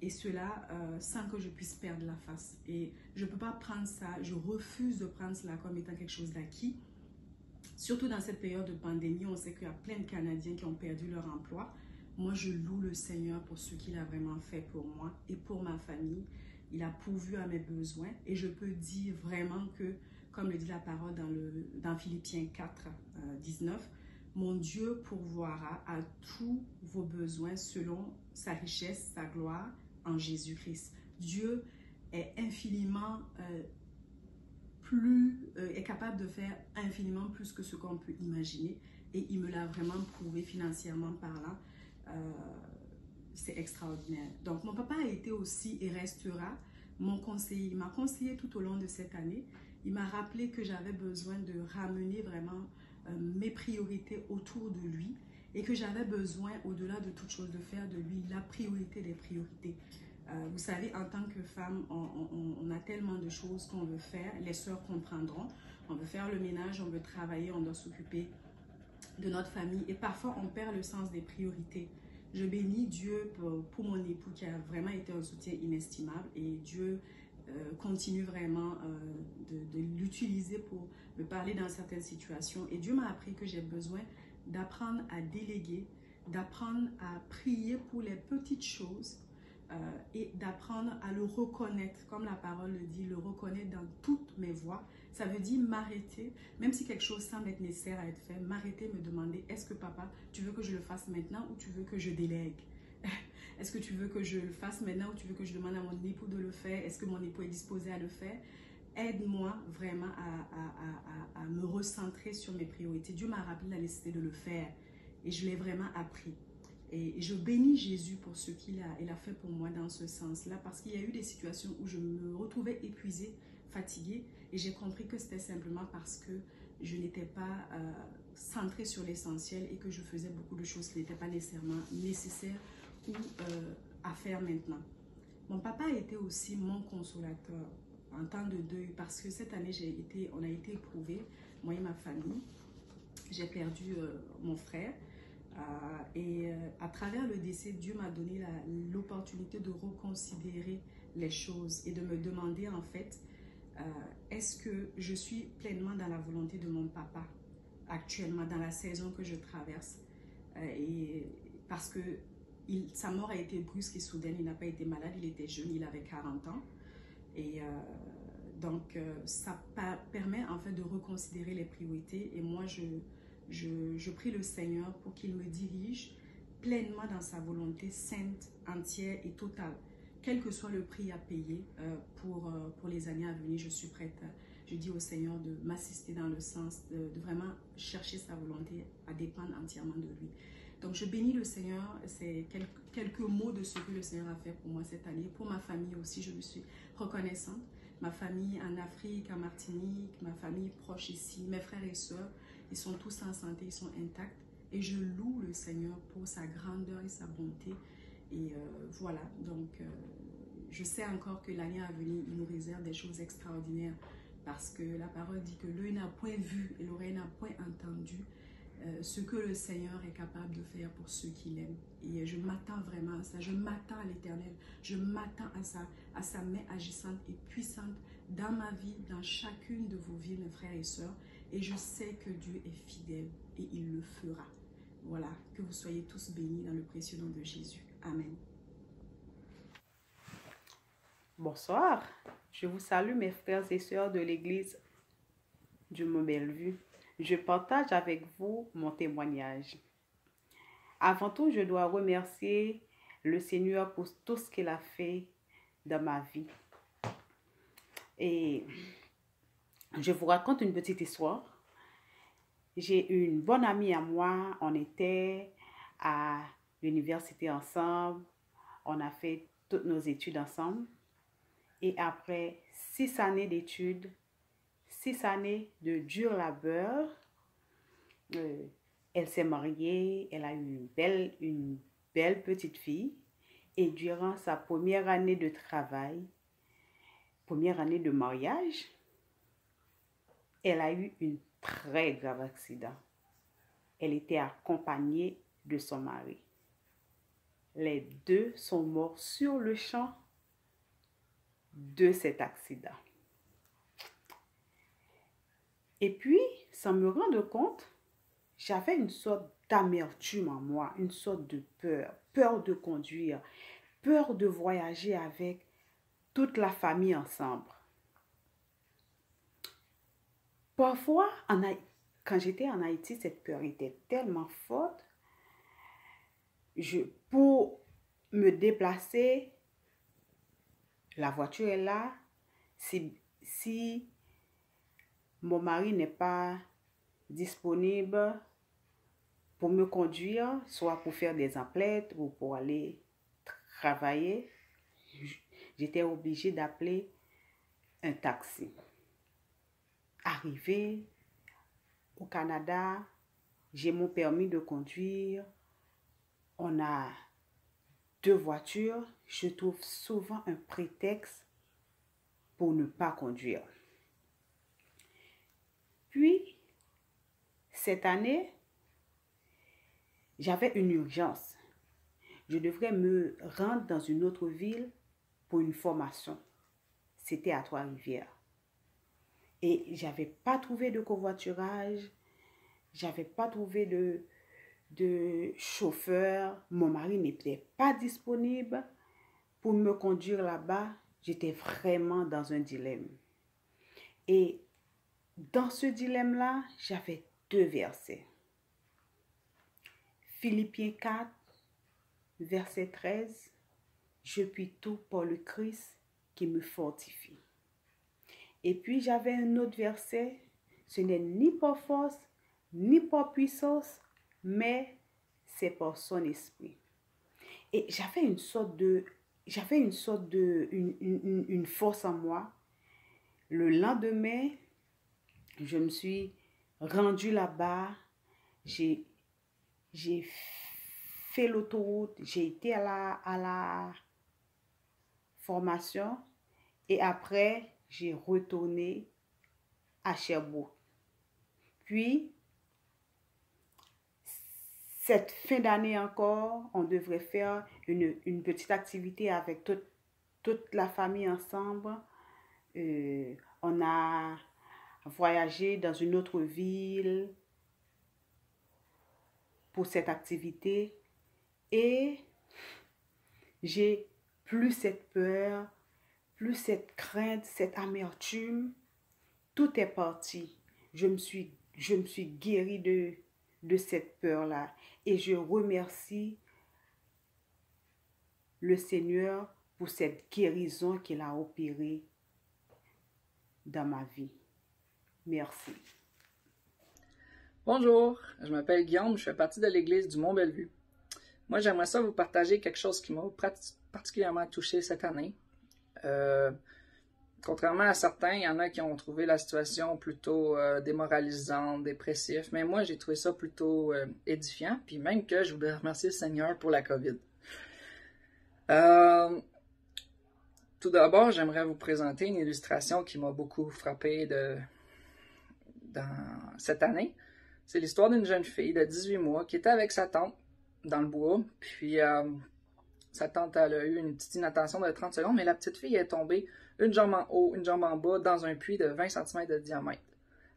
et cela sans que je puisse perdre la face. Et je ne peux pas prendre ça, je refuse de prendre cela comme étant quelque chose d'acquis. Surtout dans cette période de pandémie, on sait qu'il y a plein de Canadiens qui ont perdu leur emploi. Moi, je loue le Seigneur pour ce qu'il a vraiment fait pour moi et pour ma famille. Il a pourvu à mes besoins et je peux dire vraiment que, comme le dit la parole dans Philippiens 4, 19, mon Dieu pourvoira à tous vos besoins selon sa richesse, sa gloire en Jésus-Christ. Dieu est infiniment est capable de faire infiniment plus que ce qu'on peut imaginer et il me l'a vraiment prouvé financièrement parlant. C'est extraordinaire. Donc mon papa a été aussi et restera mon conseiller. Il m'a conseillé tout au long de cette année. Il m'a rappelé que j'avais besoin de ramener vraiment mes priorités autour de lui et que j'avais besoin, au-delà de toute chose, de faire de lui la priorité des priorités. Vous savez, en tant que femme, on a tellement de choses qu'on veut faire. Les sœurs comprendront. On veut faire le ménage, on veut travailler, on doit s'occuper de notre famille. Et parfois, on perd le sens des priorités. Je bénis Dieu pour mon époux qui a vraiment été un soutien inestimable. Et Dieu continue vraiment de l'utiliser pour me parler dans certaines situations. Et Dieu m'a appris que j'ai besoin d'apprendre à déléguer, d'apprendre à prier pour les petites choses et d'apprendre à le reconnaître, comme la parole le dit, le reconnaître dans toutes mes voies. Ça veut dire m'arrêter, même si quelque chose semble être nécessaire à être fait, m'arrêter, me demander, est-ce que papa, tu veux que je le fasse maintenant ou tu veux que je délègue? Est-ce que tu veux que je le fasse maintenant ou tu veux que je demande à mon époux de le faire? Est-ce que mon époux est disposé à le faire? Aide-moi vraiment à me recentrer sur mes priorités. Dieu m'a rappelé la nécessité de le faire et je l'ai vraiment appris. Et je bénis Jésus pour ce qu'il a fait pour moi dans ce sens-là parce qu'il y a eu des situations où je me retrouvais épuisée, fatiguée et j'ai compris que c'était simplement parce que je n'étais pas centrée sur l'essentiel et que je faisais beaucoup de choses qui n'étaient pas nécessairement nécessaires ou à faire maintenant. Mon papa a été aussi mon consolateur en temps de deuil parce que cette année, on a été éprouvés, moi et ma famille. J'ai perdu mon frère et à travers le décès, Dieu m'a donné l'opportunité de reconsidérer les choses et de me demander en fait, est-ce que je suis pleinement dans la volonté de mon papa actuellement, dans la saison que je traverse et parce que sa mort a été brusque et soudaine, il n'a pas été malade, il était jeune, il avait 40 ans. Et donc, ça permet en fait de reconsidérer les priorités. Et moi, je prie le Seigneur pour qu'il me dirige pleinement dans sa volonté sainte, entière et totale. Quel que soit le prix à payer pour les années à venir, je suis prête. Je dis au Seigneur de m'assister dans le sens de vraiment chercher sa volonté à dépendre entièrement de lui. Donc, je bénis le Seigneur. C'est quelques mots de ce que le Seigneur a fait pour moi cette année. Pour ma famille aussi, je lui suis reconnaissante. Ma famille en Afrique, en Martinique, ma famille proche ici, mes frères et sœurs, ils sont tous en santé, ils sont intacts. Et je loue le Seigneur pour sa grandeur et sa bonté. Et voilà, donc je sais encore que l'année à venir, il nous réserve des choses extraordinaires. Parce que la parole dit que l'œil n'a point vu et l'oreille n'a point entendu ce que le Seigneur est capable de faire pour ceux qui l'aiment. Et je m'attends vraiment à ça, je m'attends à l'Éternel, je m'attends à sa main agissante et puissante dans ma vie, dans chacune de vos vies, mes frères et sœurs. Et je sais que Dieu est fidèle et il le fera. Voilà, que vous soyez tous bénis dans le précieux nom de Jésus. Amen. Bonsoir, je vous salue mes frères et sœurs de l'église du Mont-Bellevue. Je partage avec vous mon témoignage. Avant tout, je dois remercier le Seigneur pour tout ce qu'il a fait dans ma vie. Et je vous raconte une petite histoire. J'ai une bonne amie à moi, on était à l'université ensemble, on a fait toutes nos études ensemble. Et après 6 années d'études, 6 années de dur labeur, elle s'est mariée, elle a eu une belle petite fille. Et durant sa première année de travail, première année de mariage, elle a eu un très grave accident. Elle était accompagnée de son mari. Les deux sont morts sur le champ de cet accident. Et puis, sans me rendre compte, j'avais une sorte d'amertume en moi, une sorte de peur, peur de conduire, peur de voyager avec toute la famille ensemble. Parfois, quand j'étais en Haïti, cette peur était tellement forte. Pour me déplacer, la voiture est là. Si mon mari n'est pas disponible pour me conduire, soit pour faire des emplettes ou pour aller travailler, j'étais obligée d'appeler un taxi. Arrivé au Canada, j'ai mon permis de conduire. On a 2 voitures. Je trouve souvent un prétexte pour ne pas conduire. Puis, cette année, j'avais une urgence. Je devrais me rendre dans une autre ville pour une formation. C'était à Trois-Rivières. Et j'avais pas trouvé de covoiturage, j'avais pas trouvé de chauffeur. Mon mari n'était pas disponible pour me conduire là-bas. J'étais vraiment dans un dilemme. Et dans ce dilemme-là, j'avais 2 versets. Philippiens 4, verset 13. Je puis tout par le Christ qui me fortifie. Et puis j'avais un autre verset. Ce n'est ni par force, ni par puissance, mais c'est par son esprit. Et j'avais une force en moi. Le lendemain, je me suis rendue là-bas. J'ai fait l'autoroute. J'ai été à la formation. Et après, j'ai retourné à Sherbrooke. Puis, cette fin d'année encore, on devrait faire une petite activité avec toute la famille ensemble. On a voyagé dans une autre ville pour cette activité. Et j'ai plus cette peur, plus cette crainte, cette amertume. Tout est parti. Je me suis guérie de cette peur-là. Et je remercie le Seigneur pour cette guérison qu'il a opérée dans ma vie. Merci. Bonjour, je m'appelle Guillaume, je fais partie de l'église du Mont-Bellevue. Moi, j'aimerais ça vous partager quelque chose qui m'a particulièrement touché cette année. Contrairement à certains, il y en a qui ont trouvé la situation plutôt démoralisante, dépressive, mais moi, j'ai trouvé ça plutôt édifiant, puis même que je voudrais remercier le Seigneur pour la COVID. Tout d'abord, j'aimerais vous présenter une illustration qui m'a beaucoup frappé dans cette année. C'est l'histoire d'une jeune fille de 18 mois qui était avec sa tante dans le bois, puis sa tante elle a eu une petite inattention de 30 secondes, mais la petite fille est tombée une jambe en haut, une jambe en bas, dans un puits de 20 cm de diamètre,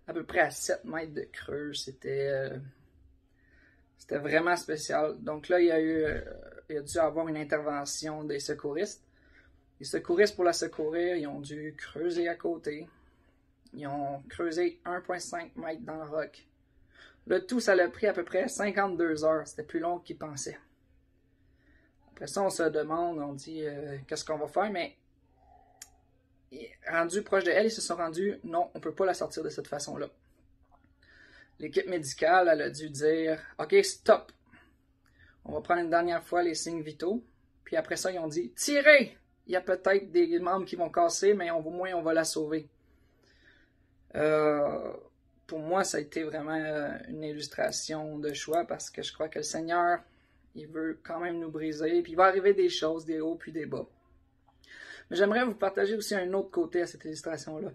à peu près à 7 mètres de creux. C'était vraiment spécial. Donc là, il a dû avoir une intervention des secouristes. Les secouristes, pour la secourir, ils ont dû creuser à côté. Ils ont creusé 1,5 mètres dans le roc. Le tout, ça l'a pris à peu près 52 heures. C'était plus long qu'ils pensaient. Après ça, on se demande, on dit qu'est-ce qu'on va faire, mais rendu proche de elle, ils se sont rendus, non, on ne peut pas la sortir de cette façon-là. L'équipe médicale, elle a dû dire, OK, stop. On va prendre une dernière fois les signes vitaux. Puis après ça, ils ont dit, tirez! Il y a peut-être des membres qui vont casser, mais au moins, on va la sauver. Pour moi, ça a été vraiment une illustration de choix parce que je crois que le Seigneur, il veut quand même nous briser. Puis il va arriver des choses, des hauts puis des bas. Mais j'aimerais vous partager aussi un autre côté à cette illustration-là.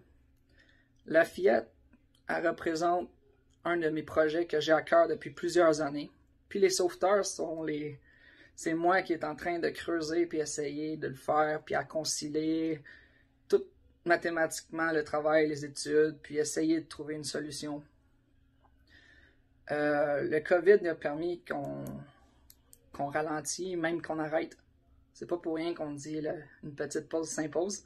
La fillette, elle représente un de mes projets que j'ai à cœur depuis plusieurs années. Puis les sauveteurs c'est moi qui est en train de creuser puis essayer de le faire, puis à concilier tout mathématiquement le travail, les études, puis essayer de trouver une solution. Le COVID a permis qu'on ralentit, même qu'on arrête. C'est pas pour rien qu'on dit une petite pause s'impose.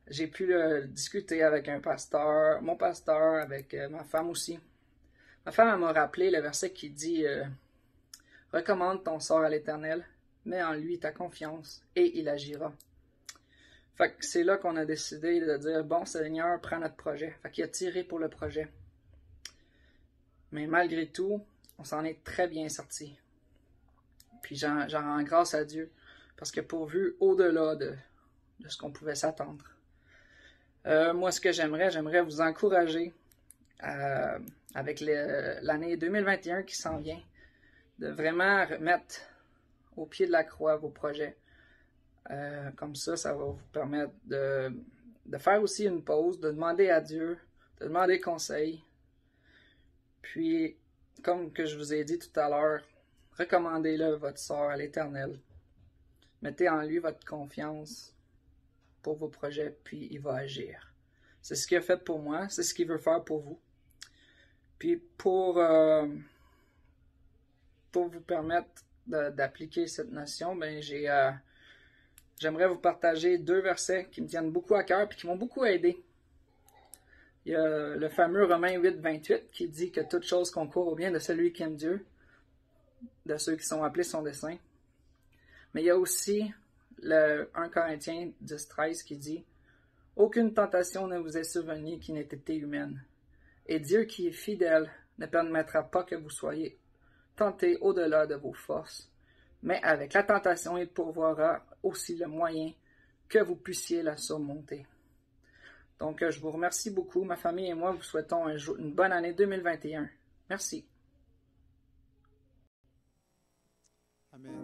J'ai pu discuter avec un pasteur, mon pasteur, avec ma femme aussi. Ma femme m'a rappelé le verset qui dit « Recommande ton sort à l'Éternel, mets en lui ta confiance, et il agira. » Fait que c'est là qu'on a décidé de dire « Bon Seigneur, prends notre projet. » Fait qu'il a tiré pour le projet. Mais malgré tout, on s'en est très bien sorti. Puis j'en rends grâce à Dieu, parce que pourvu au-delà de ce qu'on pouvait s'attendre. Moi, ce que j'aimerais vous encourager avec l'année 2021 qui s'en vient, de vraiment remettre au pied de la croix vos projets. Comme ça va vous permettre de faire aussi une pause, de demander à Dieu, de demander conseil. Puis, comme que je vous ai dit tout à l'heure, recommandez-le votre sort à l'Éternel. Mettez en lui votre confiance pour vos projets, puis il va agir. C'est ce qu'il a fait pour moi, c'est ce qu'il veut faire pour vous. Puis pour vous permettre d'appliquer cette notion, ben j'aimerais vous partager 2 versets qui me tiennent beaucoup à cœur et qui m'ont beaucoup aidé. Il y a le fameux Romains 8, 28 qui dit que toute chose concourt au bien de celui qui aime Dieu, de ceux qui sont appelés son dessein. Mais il y a aussi le 1 Corinthiens 10, 13 qui dit « Aucune tentation ne vous est survenue qui n'ait été humaine. Et Dieu qui est fidèle ne permettra pas que vous soyez tentés au-delà de vos forces. Mais avec la tentation, il pourvoira aussi le moyen que vous puissiez la surmonter. » Donc, je vous remercie beaucoup. Ma famille et moi vous souhaitons une bonne année 2021. Merci. Amen.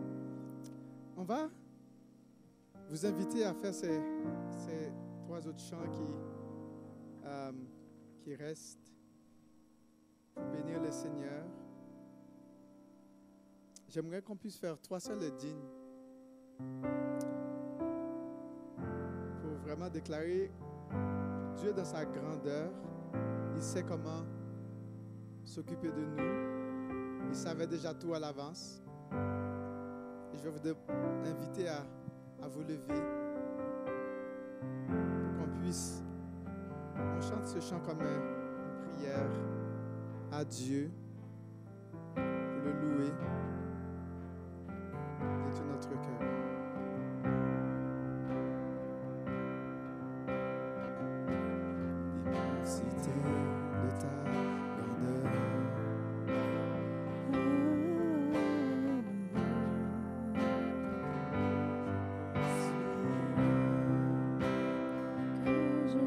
On va vous inviter à faire ces 3 autres chants qui restent pour bénir le Seigneur. J'aimerais qu'on puisse faire 3 seuls dignes pour vraiment déclarer Dieu dans sa grandeur. Il sait comment s'occuper de nous. Il savait déjà tout à l'avance. Et je vais vous inviter à vous lever pour qu'on puisse, on chante ce chant comme une prière à Dieu pour le louer de tout notre cœur. Immensité de ta grandeur. Je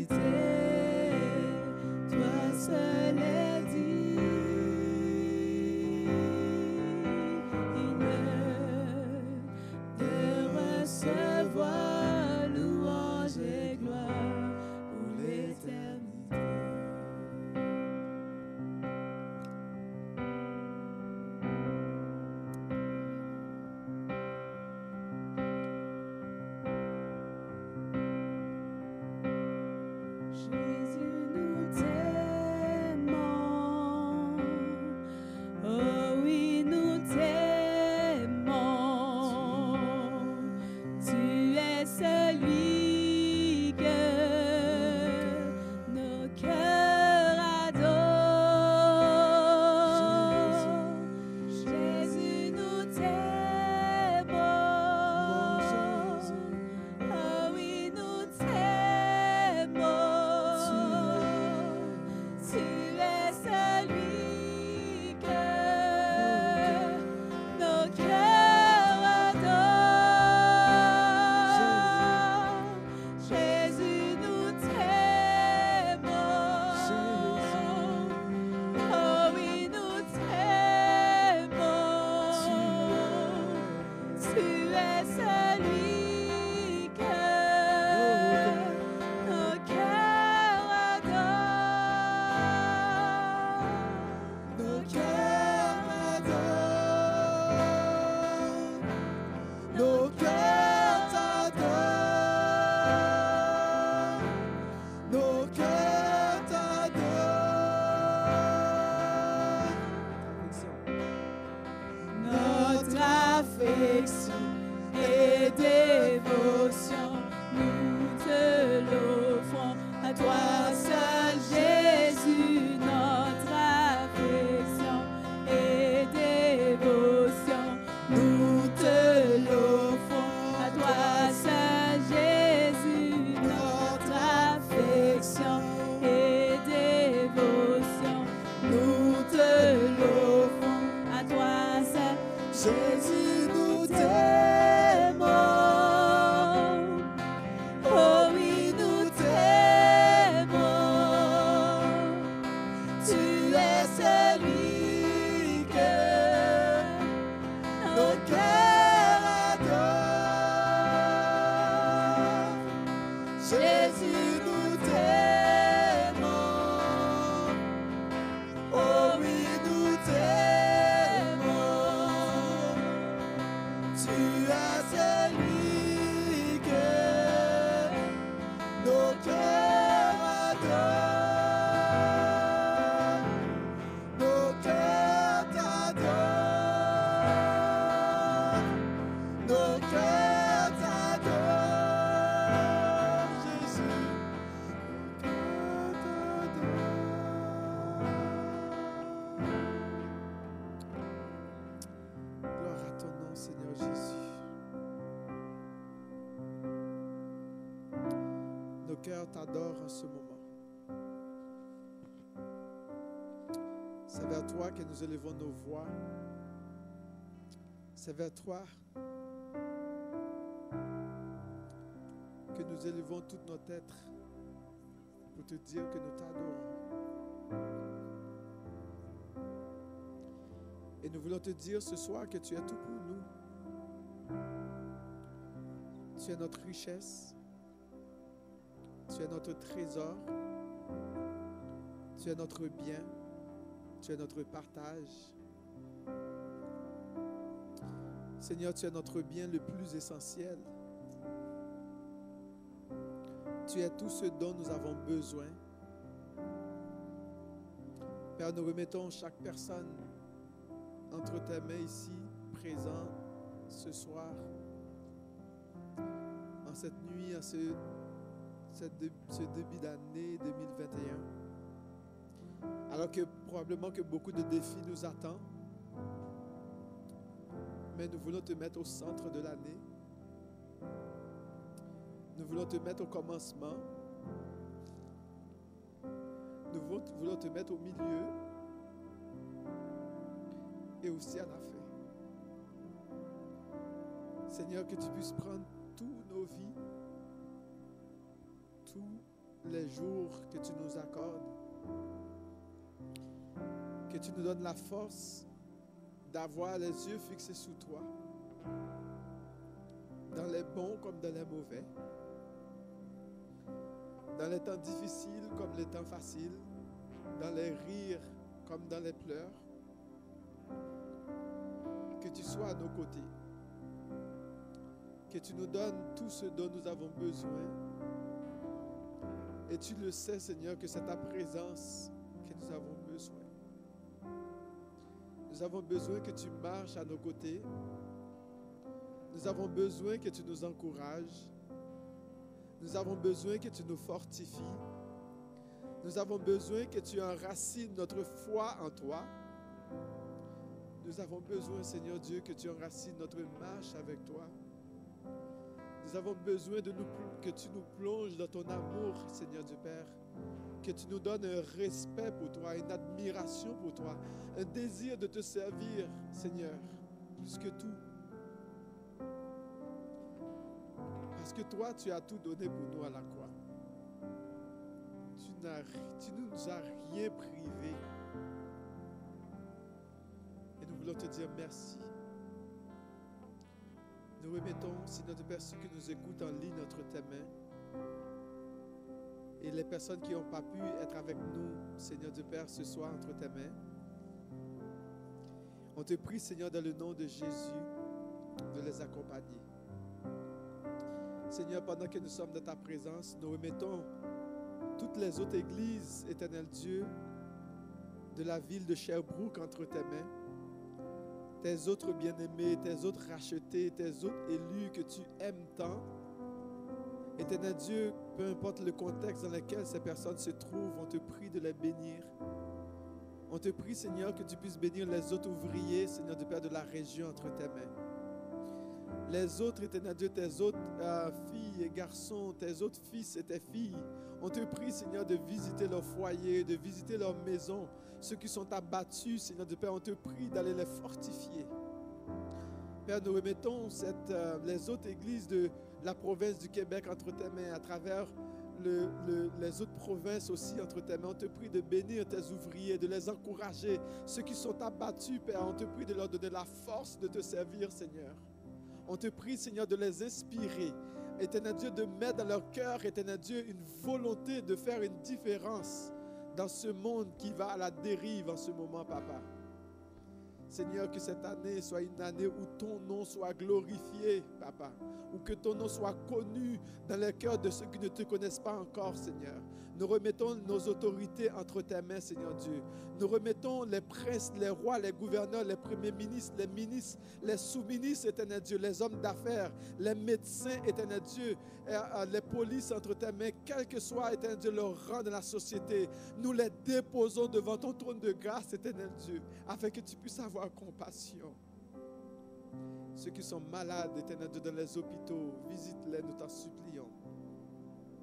toi seul est digne de recevoir louange et gloire pour l'éternité. Jésus, nous t'aimons. Oh oui, nous t'aimons. Tu es celui que nos cœurs adorent. Jésus, nous t'aimons. Oh oui, nous t'aimons. Tu es celui que nos cœurs adorent. Jésus, nous t'aimons. Oh oui, nous t'aimons. Tu es celui que nos cœurs adorent. Nos cœurs adorent. Nos cœurs t'adorent. Nos cœurs t'adorent. Notre affection et dévotion, nous te l'offrons à toi seul, Jésus. Notre affection et dévotion, nous te l'offrons à toi seul, Jésus. Notre affection et dévotion, nous te l'offrons à toi seul, Jésus. Nous t'aimons. Oh oui, nous t'aimons. Tu es celui que nos cœurs adorent. Jésus, nous t'aimons. Oh oui, nous t'aimons. Tu es celui que nos cœurs adorent. Nos cœurs t'adorent. Nos cœurs t'adorent, Jésus. Nos cœurs t'adorent. Gloire à ton nom, Seigneur Jésus. Nos cœurs t'adorent en ce moment. C'est vers toi que nous élevons nos voix. C'est vers toi que nous élevons tout notre être pour te dire que nous t'adorons. Et nous voulons te dire ce soir que tu es tout pour nous. Tu es notre richesse. Tu es notre trésor. Tu es notre bien. Tu es notre partage. Seigneur, tu es notre bien le plus essentiel. Tu es tout ce dont nous avons besoin. Père, nous remettons chaque personne entre tes mains ici, présent ce soir, en cette nuit, en ce début d'année 2021. Alors que probablement que beaucoup de défis nous attendent, mais nous voulons te mettre au centre de l'année. Nous voulons te mettre au commencement. Nous voulons te mettre au milieu et aussi à la fin. Seigneur, que tu puisses prendre toutes nos vies, tous les jours que tu nous accordes. Que tu nous donnes la force d'avoir les yeux fixés sur toi, dans les bons comme dans les mauvais, dans les temps difficiles comme les temps faciles, dans les rires comme dans les pleurs. Que tu sois à nos côtés, que tu nous donnes tout ce dont nous avons besoin. Et tu le sais, Seigneur, que c'est ta présence que nous avons besoin. Nous avons besoin que tu marches à nos côtés. Nous avons besoin que tu nous encourages. Nous avons besoin que tu nous fortifies. Nous avons besoin que tu enracines notre foi en toi. Nous avons besoin, Seigneur Dieu, que tu enracines notre marche avec toi. Nous avons besoin que tu nous plonges dans ton amour, Seigneur Dieu Père. Que tu nous donnes un respect pour toi, une admiration pour toi, un désir de te servir, Seigneur, plus que tout. Parce que toi, tu as tout donné pour nous à la croix. Tu ne nous as rien privé. Et nous voulons te dire merci. Nous remettons, Seigneur Dieu Père, ceux qui nous écoutent en ligne entre tes mains. Et les personnes qui n'ont pas pu être avec nous, Seigneur Dieu Père, ce soir entre tes mains. On te prie, Seigneur, dans le nom de Jésus, de les accompagner. Seigneur, pendant que nous sommes dans ta présence, nous remettons toutes les autres églises, éternel Dieu, de la ville de Sherbrooke entre tes mains. Tes autres bien-aimés, tes autres rachetés, tes autres élus que tu aimes tant. Éternel Dieu, peu importe le contexte dans lequel ces personnes se trouvent, on te prie de les bénir. On te prie, Seigneur, que tu puisses bénir les autres ouvriers, Seigneur du Père, de la région entre tes mains. Les autres, Éternel Dieu, tes autres filles et garçons, tes autres fils et tes filles, on te prie, Seigneur, de visiter leur foyer, de visiter leur maison. Ceux qui sont abattus, Seigneur du Père, on te prie d'aller les fortifier. Père, nous remettons les autres églises de la province du Québec entre tes mains, à travers les autres provinces aussi entre tes mains. On te prie de bénir tes ouvriers, de les encourager. Ceux qui sont abattus, Père, on te prie de leur donner la force de te servir, Seigneur. On te prie, Seigneur, de les inspirer. Éternel Dieu, de mettre dans leur cœur, Éternel Dieu, une volonté de faire une différence dans ce monde qui va à la dérive en ce moment, Papa. Seigneur, que cette année soit une année où ton nom soit glorifié, Papa. Ou que ton nom soit connu dans les cœurs de ceux qui ne te connaissent pas encore, Seigneur. Nous remettons nos autorités entre tes mains, Seigneur Dieu. Nous remettons les princes, les rois, les gouverneurs, les premiers ministres, les sous-ministres, Éternel Dieu, les hommes d'affaires, les médecins, Éternel Dieu, les polices entre tes mains, quel que soit, Éternel Dieu, leur rang dans la société. Nous les déposons devant ton trône de grâce, Éternel Dieu, afin que tu puisses avoir compassion. Ceux qui sont malades, Éternel Dieu, dans les hôpitaux, visite-les, nous t'en supplions.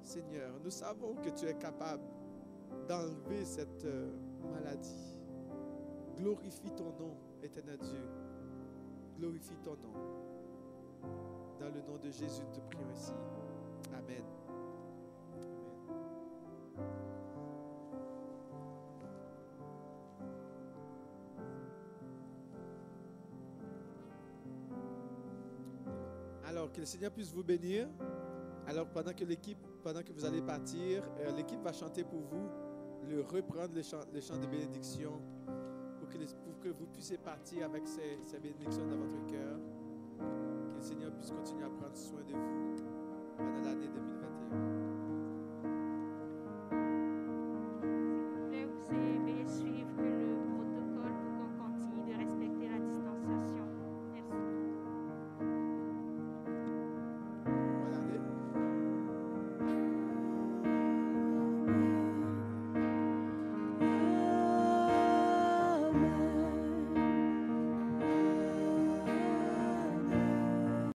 Seigneur, nous savons que tu es capable d'enlever cette maladie. Glorifie ton nom, Éternel Dieu. Glorifie ton nom. Dans le nom de Jésus, nous te prions ainsi. Amen. Alors, que le Seigneur puisse vous bénir. Alors, pendant que vous allez partir, l'équipe va chanter pour vous, reprendre les chants de bénédiction pour que vous puissiez partir avec ces bénédictions dans votre cœur. Que le Seigneur puisse continuer à prendre soin de vous pendant l'année 2021.